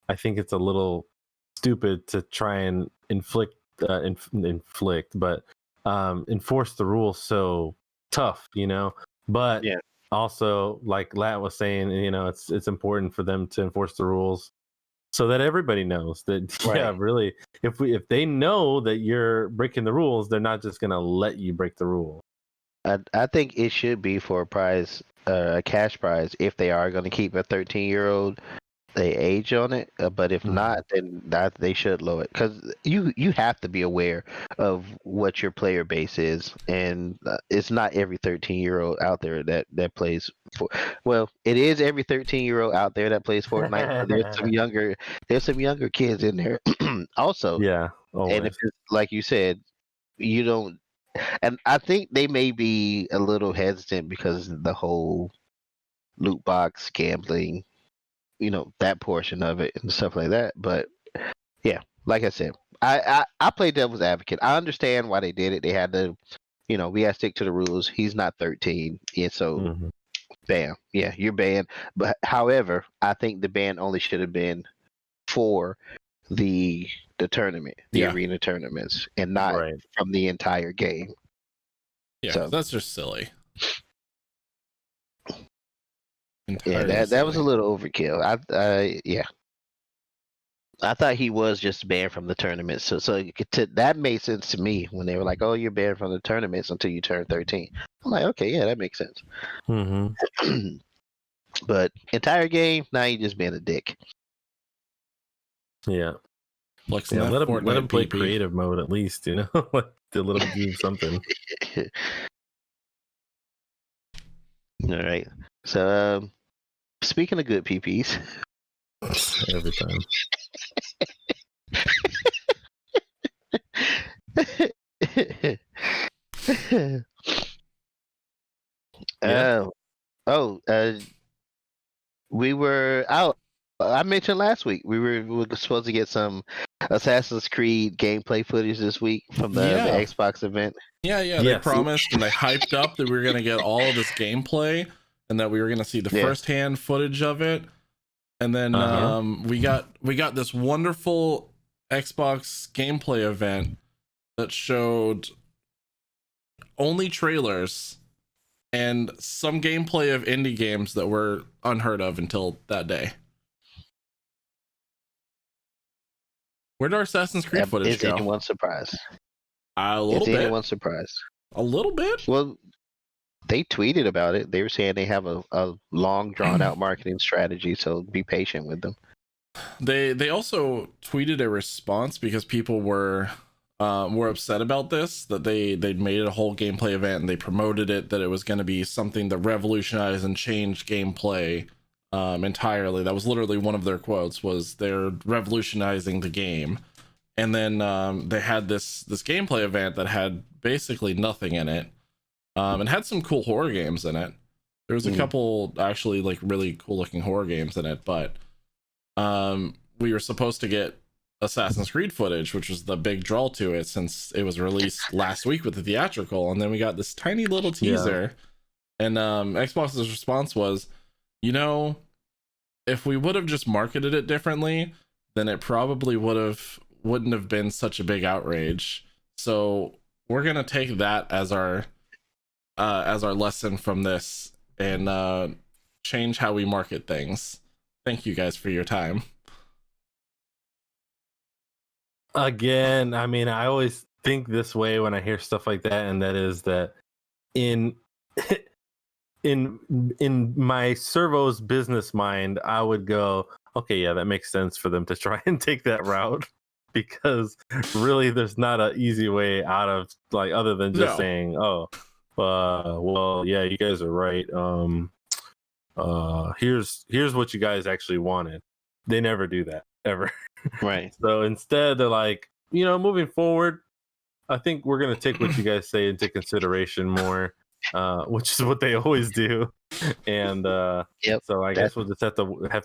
I think it's a little stupid to try and enforce the rules so tough, but also like Lat was saying, it's important for them to enforce the rules so that everybody knows that really if they know that you're breaking the rules, they're not just gonna let you break the rules. I think it should be for a prize, a cash prize, if they are going to keep a 13-year-old they age on it, but if not, then they should lower it, because you have to be aware of what your player base is, and it's not every 13-year-old out there that plays well, it is every 13-year-old out there that plays Fortnite. There's some younger kids in there also. Yeah, always. And if it's, like you said, you don't, and I think they may be a little hesitant because of the whole loot box gambling, that portion of it and stuff like that. But yeah, like I said, I play devil's advocate. I understand why they did it. They had to, we had to stick to the rules. He's not 13, and so bam, yeah, you're banned. But however, I think the ban only should have been for the tournament, arena tournaments, and not from the entire game. Yeah, so that's just silly. Yeah, that was a little overkill. Yeah. I thought he was just banned from the tournament. That made sense to me when they were like, "Oh, you're banned from the tournaments until you turn 13." I'm like, "Okay, yeah, that makes sense." Mm-hmm. But entire game, now you just being a dick. Yeah. Flexing Yeah, that let him Fortnite play PP. creative mode at least, you know? Let him do something. All right. So, speaking of good PPs, Every time. Yeah. Oh, we were out. I mentioned last week we were supposed to get some Assassin's Creed gameplay footage this week from the Yeah. Xbox event. Yeah, they Yes. promised and they hyped up that we were gonna get all of this gameplay and that we were gonna see the first-hand footage of it. And then we got this wonderful Xbox gameplay event that showed only trailers and some gameplay of indie games that were unheard of until that day. Where did our Assassin's Creed footage go? Is anyone surprised? A little bit. Is anyone surprised? A little bit. Well, they tweeted about it. They were saying they have a long, drawn out marketing strategy, so be patient with them. They also tweeted a response because people were upset about this, that they'd made it a whole gameplay event and they promoted it, that it was going to be something that revolutionized and changed gameplay entirely. That was literally one of their quotes, was they're revolutionizing the game. And then they had this gameplay event that had basically nothing in it, and had some cool horror games in it. There was a couple actually like really cool looking horror games in it, but we were supposed to get Assassin's Creed footage, which was the big draw to it since it was released last week with the theatrical, and then we got this tiny little teaser. And Xbox's response was, if we would have just marketed it differently, then it probably wouldn't have been such a big outrage. So we're gonna take that as our lesson from this and change how we market things. Thank you guys for your time. Again, I mean, I always think this way when I hear stuff like that, and that is that in my servo's business mind, I would go, okay, yeah, that makes sense for them to try and take that route, because really there's not an easy way out of, like, other than just saying, well, yeah, you guys are right. Here's what you guys actually wanted. They never do that, ever. Right. So instead they're like, moving forward, I think we're gonna take what you guys say into consideration more, which is what they always do. And so I guess we'll just have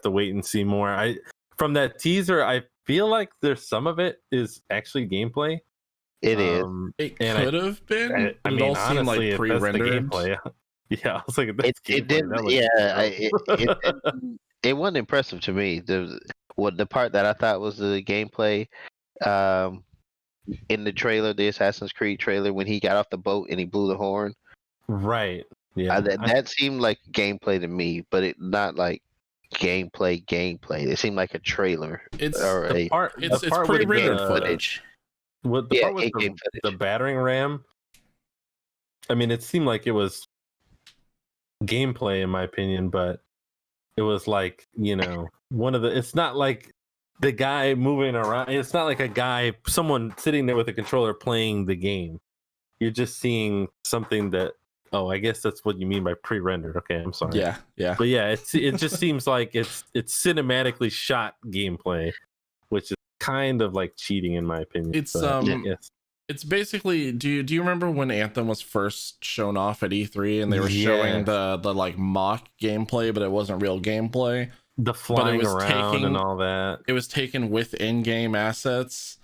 to wait and see more. From that teaser, I feel like there's some of it is actually gameplay. It is. It could have been. I mean, it all seemed honestly, like pre-rendered. Yeah, I was like, that's it gameplay. It wasn't impressive to me. The part that I thought was the gameplay, in the trailer, the Assassin's Creed trailer, when he got off the boat and he blew the horn. Right. Yeah. That seemed like gameplay to me, but it not like gameplay. It seemed like a trailer. It's pre-rendered footage. What the part with the battering ram? I mean, it seemed like it was gameplay in my opinion, but it was like, it's not like the guy moving around. It's not like someone sitting there with a controller playing the game. You're just seeing something that, I guess that's what you mean by pre-rendered. Okay, I'm sorry. Yeah. But yeah, it just seems like it's cinematically shot gameplay, which is kind of like cheating in my opinion. It's basically, do you remember when Anthem was first shown off at E3 and they were showing the like mock gameplay, but it wasn't real gameplay? The flying around and all that. It was taken with in-game assets.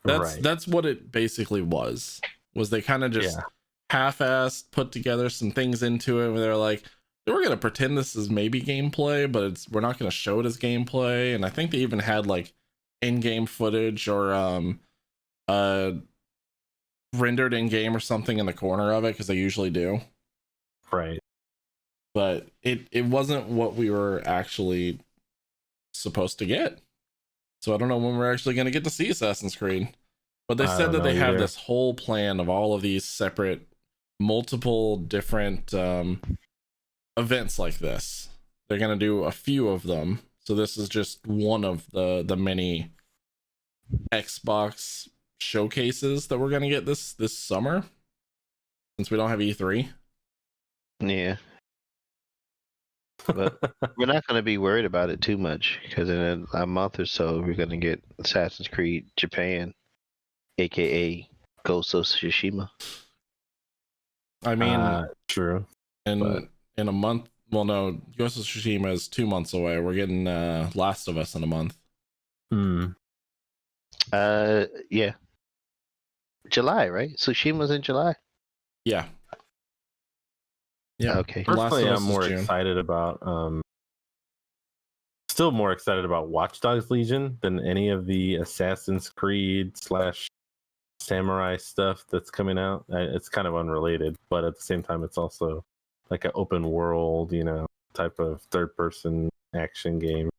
That's what it basically was. They kind of just half-assed, put together some things into it where they're like, we're gonna pretend this is maybe gameplay, but we're not gonna show it as gameplay. And I think they even had like in-game footage or rendered in-game or something in the corner of it, because they usually do. Right. But it wasn't what we were actually supposed to get. So I don't know when we're actually going to get to see Assassin's Creed. But they said that they have this whole plan of all of these separate, multiple different events like this. They're going to do a few of them. So this is just one of the many Xbox showcases that we're going to get this summer, since we don't have E3. Yeah. But we're not going to be worried about it too much, because in a month or so, we're going to get Assassin's Creed Japan, aka Ghost of Tsushima. I mean, true. In a month, well, no, Ghost of Tsushima is 2 months away. We're getting Last of Us in a month. Yeah. July, right? Tsushima's in July? Yeah. Yeah. Okay. Personally, I'm more excited about still more excited about Watch Dogs Legion than any of the Assassin's Creed / samurai stuff that's coming out. It's kind of unrelated, but at the same time, it's also like an open world, type of third person action game.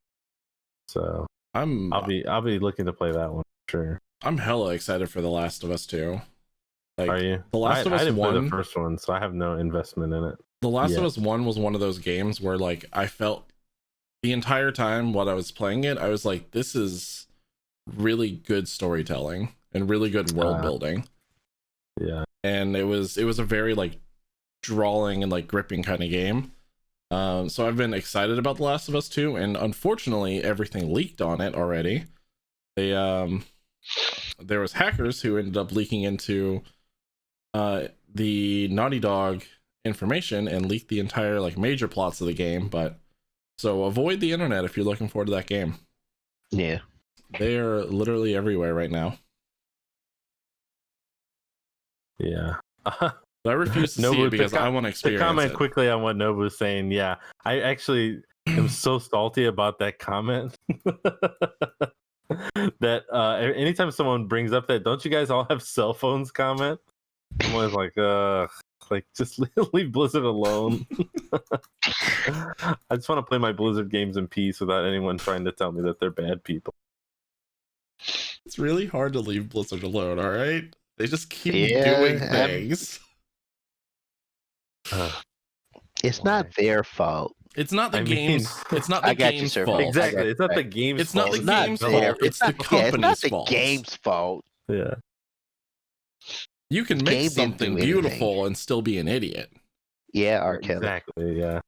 So I'll be looking to play that one for sure. I'm hella excited for The Last of Us 2. Like, are you? The Last of Us I didn't 1, play the first one, so I have no investment in it. The Last of Us 1 was one of those games where, like, I felt the entire time while I was playing it, I was like, this is really good storytelling and really good world building. Yeah. And it was a very, like, drawing and, like, gripping kind of game. So I've been excited about The Last of Us 2, and unfortunately everything leaked on it already. There was hackers who ended up leaking into the Naughty Dog information and leaked the entire, like, major plots of the game. But so avoid the internet if you're looking forward to that game. Yeah, they're literally everywhere right now. Yeah. I refuse to see it because I want to experience to comment it. quickly on what Nobu's saying. Yeah, I actually am so salty about that comment. That anytime someone brings up that, don't you guys all have cell phones comment? I'm always like, just leave Blizzard alone. I just want to play my Blizzard games in peace without anyone trying to tell me that they're bad people. It's really hard to leave Blizzard alone, all right? They just keep doing things. It's not their fault. It's not the game's. It's not the game's fault. Exactly. It's not the game's It's fault. not the game's fault. It's the company's fault. The game's fault. Yeah. You can make something beautiful and still be an idiot. Yeah, R. Kelly. Exactly. Yeah.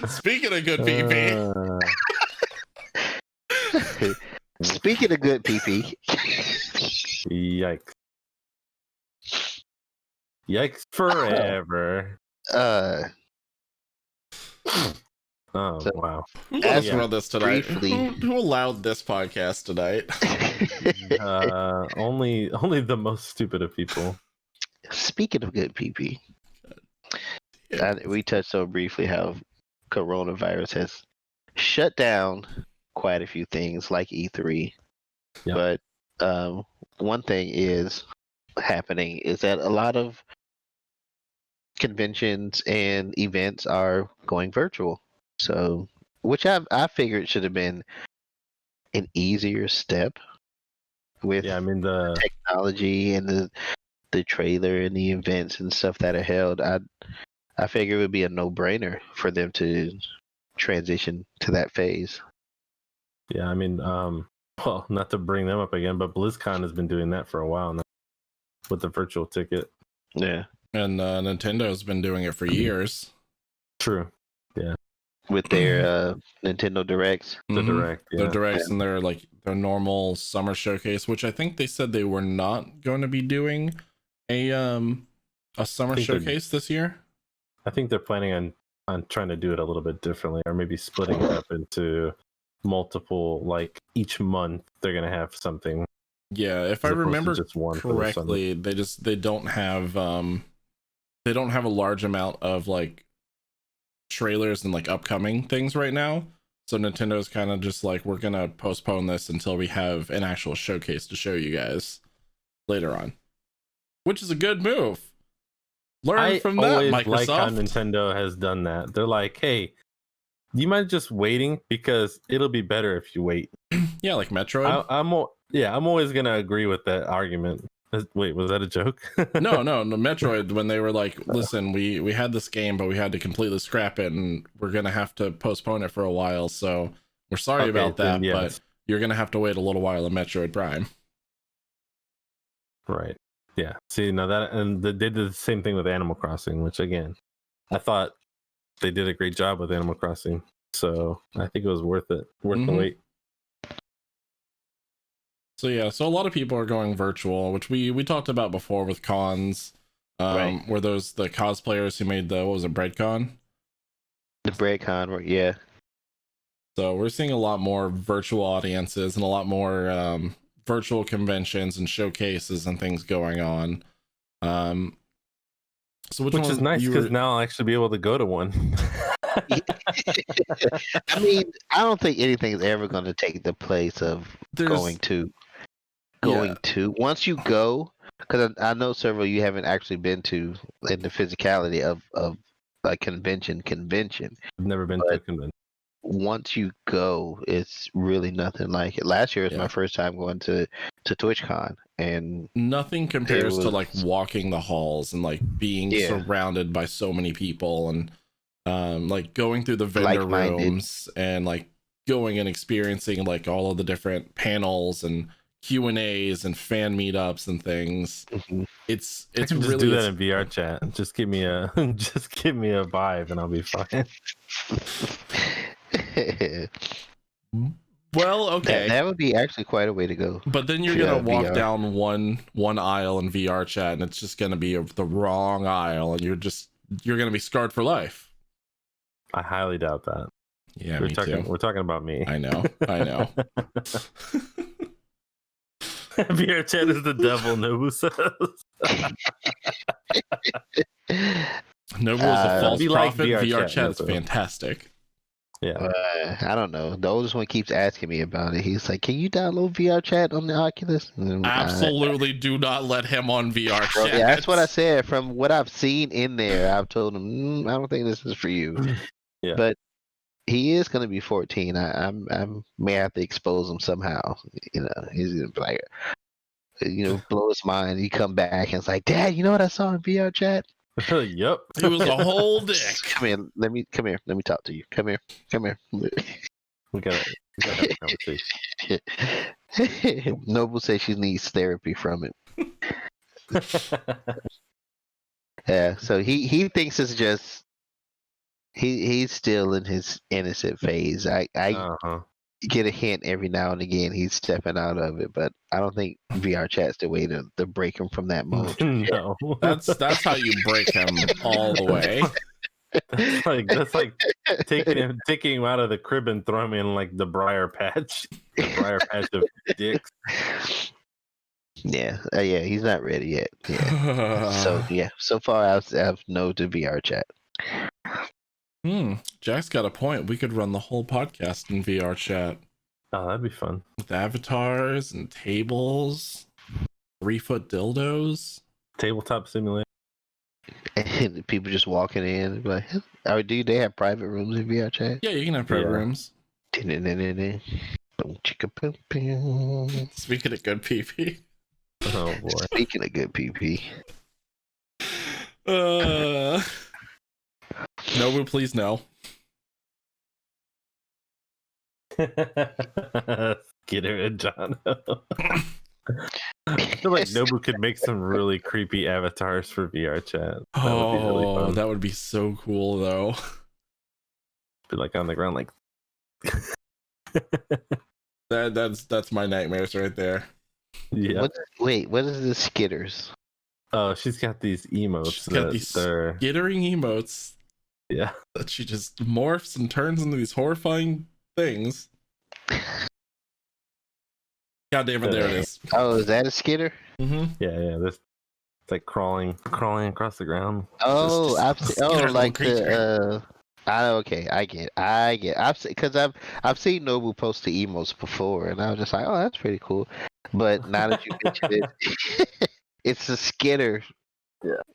Speaking of good PP. Speaking of good PP. Yikes. Yikes forever. So wow. Who let us run this tonight? Who allowed this podcast tonight? Only the most stupid of people. Speaking of good PP. We touched so briefly how coronavirus has shut down quite a few things like E3. Yep. But one thing is happening is that a lot of conventions and events are going virtual. So, which I figured should have been an easier step with the technology and the trailer and the events and stuff that are held. I figure it would be a no-brainer for them to transition to that phase. Yeah, well, not to bring them up again, but BlizzCon has been doing that for a while now with the virtual ticket. Yeah. And Nintendo's been doing it for years. True. Yeah. With their Nintendo Directs. The Direct. Yeah. Their Directs and their normal summer showcase, which I think they said they were not going to be doing a summer showcase this year. I think they're planning on trying to do it a little bit differently, or maybe splitting it up into multiple, like each month they're going to have something. Yeah, if I remember correctly, they don't have a large amount of like trailers and like upcoming things right now. So Nintendo's kind of just like, we're gonna postpone this until we have an actual showcase to show you guys later on, which is a good move. Learn from that, always Microsoft. like how Nintendo has done that. They're like, hey, do you mind just waiting, because it'll be better if you wait. Yeah, like Metroid. I'm always gonna agree with that argument. Wait, was that a joke? No, Metroid, when they were like, listen, we had this game, but we had to completely scrap it, and we're gonna have to postpone it for a while, so we're sorry about that, yes. but you're gonna have to wait a little while in Metroid Prime. Right. Yeah. See, now that, and they did the same thing with Animal Crossing, which again, I thought they did a great job with Animal Crossing. So I think it was worth the wait. So yeah, so a lot of people are going virtual, which we talked about before with cons. Right. Were those the cosplayers who made the, what was it, BreadCon? The BreadCon, yeah. So we're seeing a lot more virtual audiences and a lot more virtual conventions and showcases and things going on. So which is nice, because now I'll actually be able to go to one. I mean, I don't think anything is ever going to take the place of going to. Once you go, because I know several you haven't actually been to in the physicality of like convention. I've never been to a convention. Once you go, it's really nothing like it. Last year was my first time going to TwitchCon, and nothing compares to like walking the halls and like being surrounded by so many people, and like going through the vendor rooms and like going and experiencing like all of the different panels and Q&As and fan meetups and things. It's really just do that in VR chat. Just give me a vibe and I'll be fine. Well, okay, that would be actually quite a way to go. But then you're gonna walk VR. Down one aisle in VR chat, and it's just gonna be the wrong aisle, and you're gonna be scarred for life. I highly doubt that. Yeah, we're talking about me. I know. VR chat is the devil, Nobu says. Nobu is a false prophet. VR chat is fantastic. Yeah. I don't know. The oldest one keeps asking me about it. He's like, "Can you download VR chat on the Oculus?" Absolutely do not let him on VR chat. Yeah, that's what I said. From what I've seen in there, I've told him, I don't think this is for you. Yeah. But he is going to be 14. I may have to expose him somehow. You know, he's going to be like, blow his mind. He come back and it's like, "Dad, you know what I saw in VR chat?" Yep. It was a whole dick. Come here. Let me talk to you. Come here. We gotta have a conversation. Noble says she needs therapy from it. Yeah, so he thinks it's just he's still in his innocent phase. I get a hint every now and again he's stepping out of it, but I don't think VR chat's the way to break him from that mode. No, that's how you break him all the way. That's like taking him out of the crib and throwing him in like the briar patch of dicks. Yeah, he's not ready yet. Yeah. So far I've no to VR chat. Jack's got a point. We could run the whole podcast in VR chat. Oh, that'd be fun. With avatars and tables, 3-foot dildos. Tabletop simulator. And people just walking in like, do they have private rooms in VR chat? Yeah, you can have private rooms. Speaking of good PP. Oh boy. Speaking of good PP. Nobu, please no. Get her in, John. I feel like Nobu could make some really creepy avatars for VR chat. That would be really fun. That would be so cool, though. Be like on the ground, like. That's my nightmares right there. Yeah. What is the skitters? Oh, she's got these emotes. She's got these skittering emotes. Yeah. That she just morphs and turns into these horrifying things. God damn it, there it is. Oh, is that a skitter? Mm-hmm. Yeah. This it's like crawling across the ground. Oh, like the okay, I get. I've seen Nobu post the emotes before, and I was just like, oh, that's pretty cool. But now that you mentioned it, it's a skitter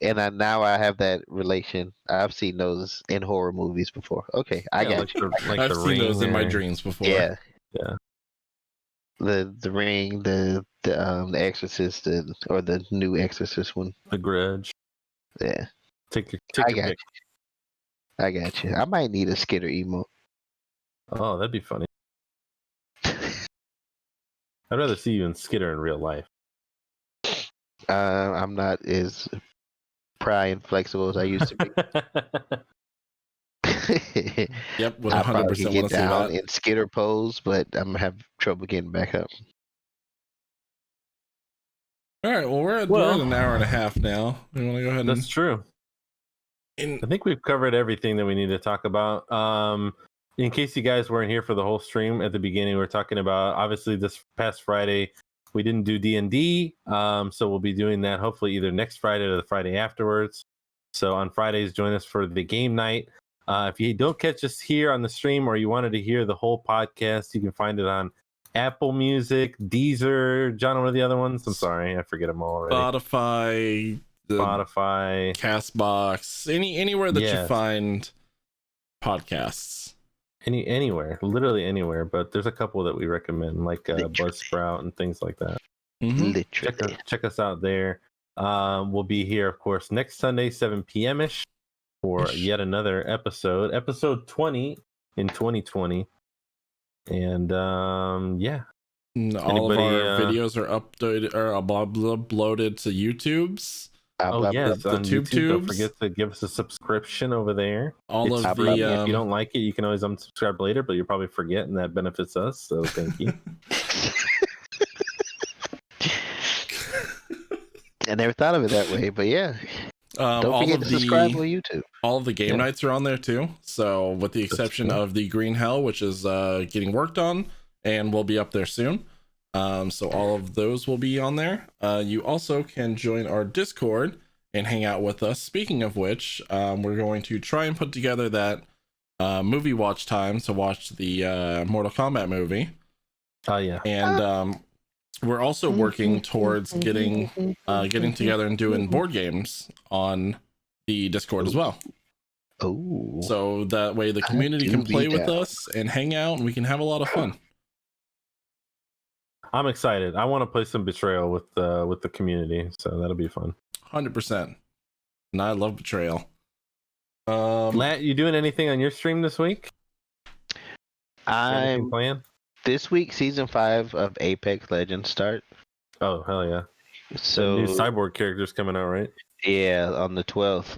And now I have that relation. I've seen those in horror movies before. Okay, I got like you. I've seen those in my or- dreams before. Yeah, Yeah. the Ring, the Exorcist, or the new Exorcist one. The Grudge. Yeah, Take your I got pick. you. I got you. I might need a Skitter emote. Oh, that'd be funny. I'd rather see you in Skitter in real life. I'm not as pry and flexible as I used to be. Yep, would I 100% probably want could to get see down that. in Skitter pose, but I'm gonna have trouble getting back up. All right, well, we're at an hour and a half now. We want to go ahead and... That's true. I think we've covered everything that we need to talk about. In case you guys weren't here for the whole stream at the beginning, we're talking about, obviously, this past Friday we didn't do D&D, so we'll be doing that hopefully either next Friday or the Friday afterwards. So on Fridays, join us for the game night. If you don't catch us here on the stream, or you wanted to hear the whole podcast, you can find it on Apple Music, Deezer. John, what are the other ones? I'm sorry, I forget them all already. Spotify, Castbox, anywhere that you find podcasts. Anywhere, literally anywhere. But there's a couple that we recommend, like Buzzsprout and things like that. Literally. Check us out there. We'll be here, of course, next Sunday, 7 p.m. ish, for yet another episode 20 in 2020. And yeah, all of our videos are uploaded to YouTube's. Yes, the on tube YouTube. tubes. Don't forget to give us a subscription over there. If you don't like it, you can always unsubscribe later, but you'll probably forget, and that benefits us. So thank you. I never thought of it that way, but yeah. Don't forget to subscribe on YouTube. All of the game nights are on there too. So with the exception of the Green Hell, which is getting worked on and will be up there soon. So all of those will be on there. You also can join our Discord and hang out with us. Speaking of which, we're going to try and put together that movie watch time to watch the Mortal Kombat movie. Oh yeah. And we're also working towards getting together and doing board games on the Discord as well. Oh. So that way the community can play with us and hang out, and we can have a lot of fun. I'm excited. I want to play some Betrayal with the community, so that'll be fun. 100%. And I love Betrayal. Matt, you doing anything on your stream this week? I'm playing. This week, season 5 of Apex Legends start. Oh hell yeah! So the new cyborg characters coming out, right? Yeah, on the 12th.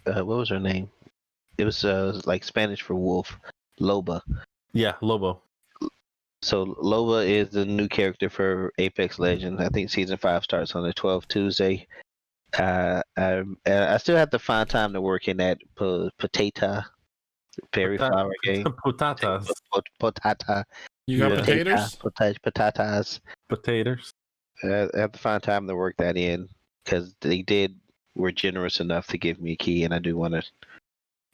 What was her name? It was like Spanish for wolf, Loba. Yeah, Lobo. So Loba is the new character for Apex Legends. I think season 5 starts on the 12th Tuesday. I still have to find time to work in that potato berry flower game. Potatas. Potata. You got potatoes? Potatoes. Potatoes. I have to find time to work that in, because were generous enough to give me a key, and I do want to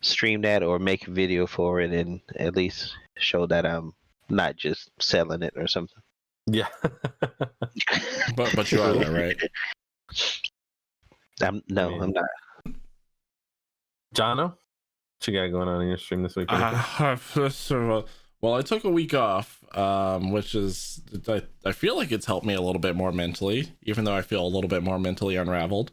stream that or make a video for it and at least show that I'm not just selling it or something. Yeah. but you are though, right? I'm not. Jono, what you got going on in your stream this week? Well, I took a week off, which is I feel like it's helped me a little bit more mentally, even though I feel a little bit more mentally unraveled.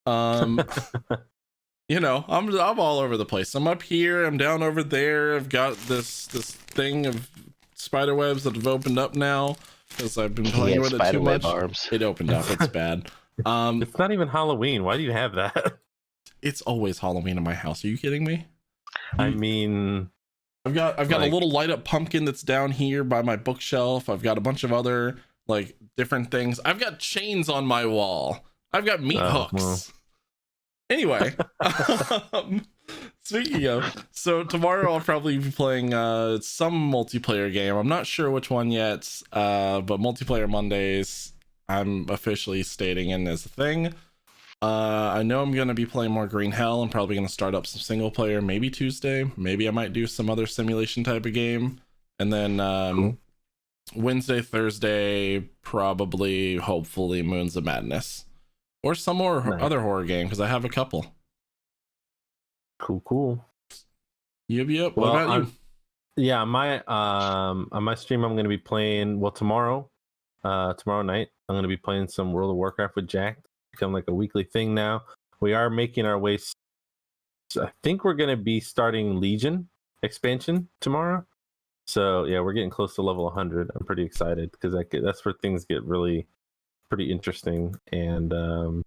You know, I'm all over the place. I'm up here, I'm down over there. I've got this thing of spider webs that have opened up now because I've been playing with it too much. Arms. It opened up. It's bad. It's not even Halloween. Why do you have that? It's always Halloween in my house. Are you kidding me? I mean, I've got a little light up pumpkin that's down here by my bookshelf. I've got a bunch of other like different things. I've got chains on my wall. I've got meat hooks. Well. Anyway, speaking of, so tomorrow I'll probably be playing some multiplayer game. I'm not sure which one yet, but multiplayer Mondays I'm officially stating in as a thing. I know I'm going to be playing more Green Hell. I'm probably going to start up some single player, maybe Tuesday. Maybe I might do some other simulation type of game. And then cool. Wednesday, Thursday, probably, hopefully Moons of Madness. or some more other horror game, because I have a couple. Cool. Yep. What about you? Yeah, on my stream, I'm going to be playing. Well, tomorrow night, I'm going to be playing some World of Warcraft with Jack. Become like a weekly thing now. We are making our way. I think we're going to be starting Legion expansion tomorrow. So yeah, we're getting close to level 100. I'm pretty excited because that's where things get really pretty interesting. And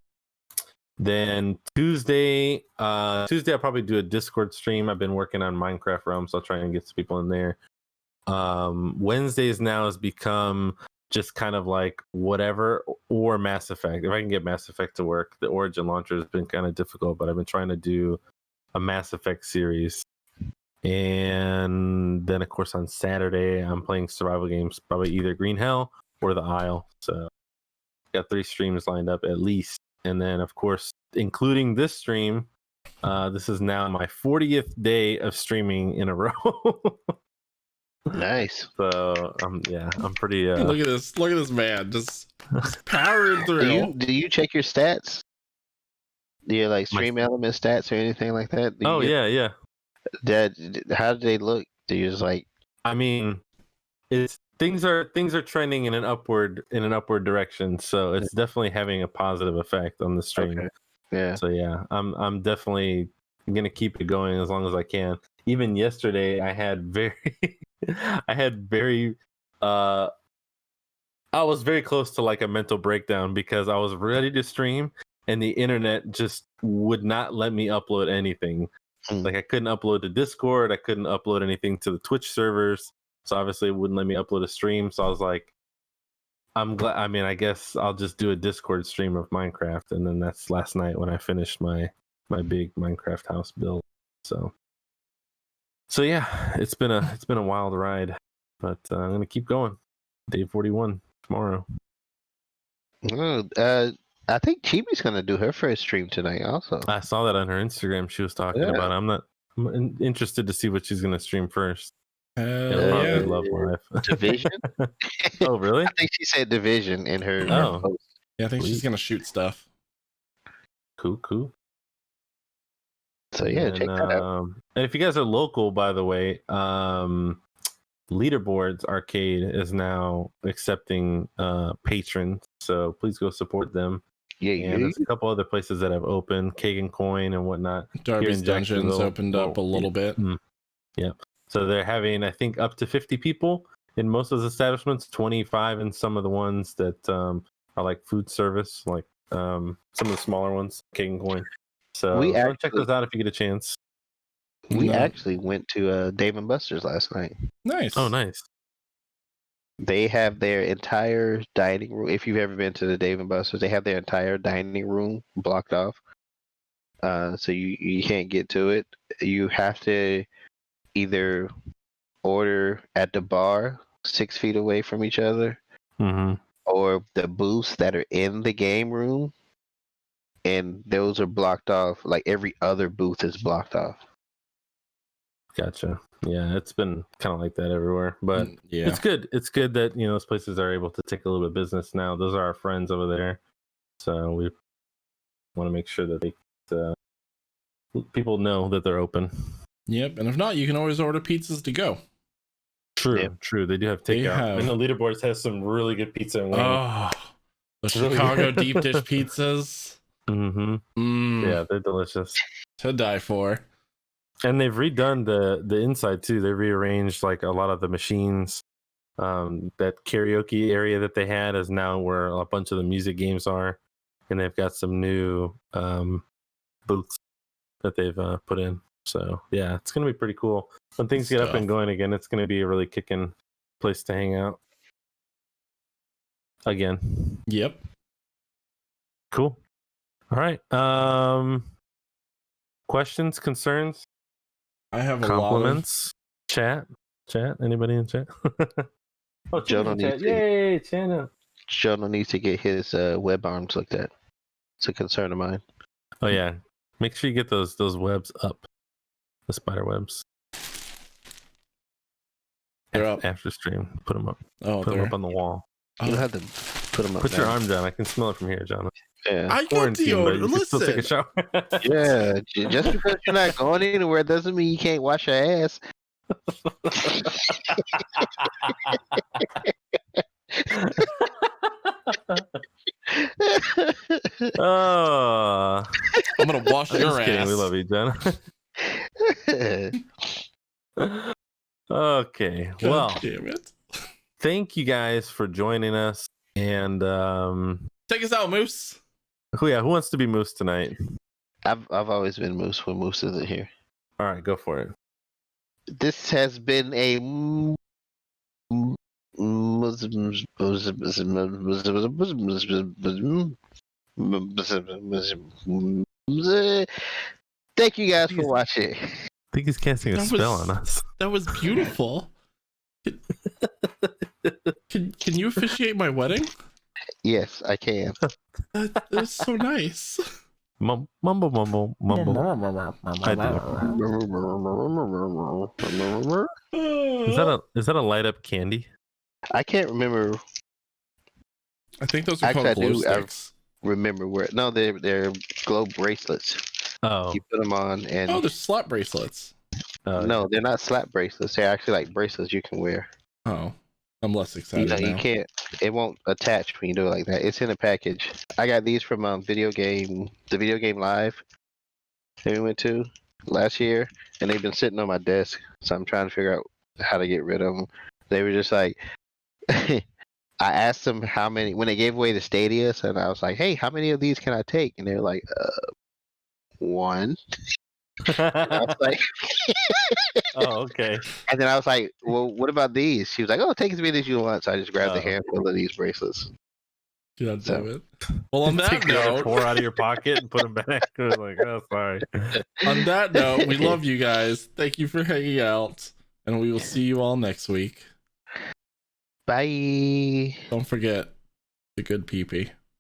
then Tuesday, I'll probably do a Discord stream. I've been working on Minecraft Realms, so I'll try and get some people in there. Wednesdays now has become just kind of like whatever, or Mass Effect. If I can get Mass Effect to work, the Origin launcher has been kind of difficult, but I've been trying to do a Mass Effect series. And then, of course, on Saturday, I'm playing survival games, probably either Green Hell or The Isle. So got 3 streams lined up at least. And then, of course, including this stream, this is now my 40th day of streaming in a row. Nice. So, I'm pretty. Look at this man, just powering through. Do you check your stats? Do you like stream element stats or anything like that? Yeah. How do they look? Do you just like? I mean, things are trending in an upward direction, so it's definitely having a positive effect on the stream. Okay. Yeah. So yeah, I'm definitely gonna keep it going as long as I can. Even yesterday, I was very close to like a mental breakdown because I was ready to stream and the internet just would not let me upload anything. Like I couldn't upload to Discord, I couldn't upload anything to the Twitch servers, so obviously it wouldn't let me upload a stream. So I was like, I'm glad. I mean, I guess I'll just do a Discord stream of Minecraft, and then that's last night when I finished my big Minecraft house build. So yeah, it's been a wild ride, but I'm gonna keep going. Day 41 tomorrow. I think Chibi's gonna do her first stream tonight. Also, I saw that on her Instagram. She was talking about it. I'm interested to see what she's gonna stream first. Probably Love Live. Division. Oh, really? I think she said Division in her post. Yeah, I think she's gonna shoot stuff. Cool. So yeah, check that out. And if you guys are local, by the way, Leaderboards Arcade is now accepting patrons, so please go support them. Yeah. There's a couple other places that have opened, Kagan Coin and whatnot. Darby's Dungeons opened up a little bit. Yeah. So they're having, I think, up to 50 people in most of the establishments, 25 in some of the ones that are like food service, like some of the smaller ones, Kagan Coin. So go check those out if you get a chance. We actually went to Dave & Buster's last night. Nice. Oh, nice. They have their entire dining room. If you've ever been to the Dave & Buster's, they have their entire dining room blocked off. So you can't get to it. You have to either order at the bar 6 feet away from each other, or the booths that are in the game room, and those are blocked off. Like every other booth is blocked off. Gotcha. Yeah, it's been kind of like that everywhere, but it's good. It's good that those places are able to take a little bit of business now. Those are our friends over there, so we want to make sure that people know that they're open. Yep, and if not, you can always order pizzas to go. True. They do have takeout. And the Leaderboards has some really good pizza and wings. Oh, the Chicago deep dish pizzas. Yeah, they're delicious. To die for. And they've redone the inside too. They rearranged like a lot of the machines. That karaoke area that they had is now where a bunch of the music games are, and they've got some new booths that they've put in. So yeah, it's gonna be pretty cool when things get up and going again. It's gonna be a really kicking place to hang out again. Yep. Cool. All right. Questions, concerns? I have compliments. Chat. Anybody in chat? Oh, Jonah needs Yay, Chana. Jonah needs to get his web arms looked at. It's a concern of mine. Oh yeah, make sure you get those webs up. The spider webs. They're up after stream. Put them up. Oh, put them up on the wall. You don't have to put them up. Put your arm down. I can smell it from here, Jonah. Yeah. I got Quarantine, but deodorant. you can still take a Listen, shower. Yeah. Just because you're not going anywhere doesn't mean you can't wash your ass. Oh, I'm gonna wash I'm your just kidding. ass. We love you, Jen. Okay. God Well, damn it. thank you guys for joining us. And Take us out, Moose. who wants to be Moose tonight? I've always been Moose when Moose isn't here. All right, go for it. This has been a thank you guys for watching. I think he's casting a spell on us. That was beautiful. Can you officiate my wedding? Yes, I can. That was so nice. Mumble. I do. Is that a light up candy? I can't remember. I think those are Actually, called glow sticks. Remember where? No, they're glow bracelets. Oh, You put them on, and Oh, they're slap bracelets. no, they're not slap bracelets. They're actually like bracelets you can wear. Oh, I'm less excited You now. can't. It won't attach when you do it like that. It's in a package. I got these from the video game live that we went to last year, and they've been sitting on my desk. So I'm trying to figure out how to get rid of them. They were just like, I asked them how many when they gave away the Stadias, and I was like, "Hey, how many of these can I take?" And they're like, "One." And I was like, oh, okay. and then I was like, "Well, what about these?" She was like, "Oh, take as many as you want." So I just grabbed a handful of these bracelets. God damn it. Well, on that Take note, 4 out of your pocket and put them back. I was like, oh, sorry. on that note, we love you guys. Thank you for hanging out, and we will see you all next week. Bye. Don't forget the good pee-pee.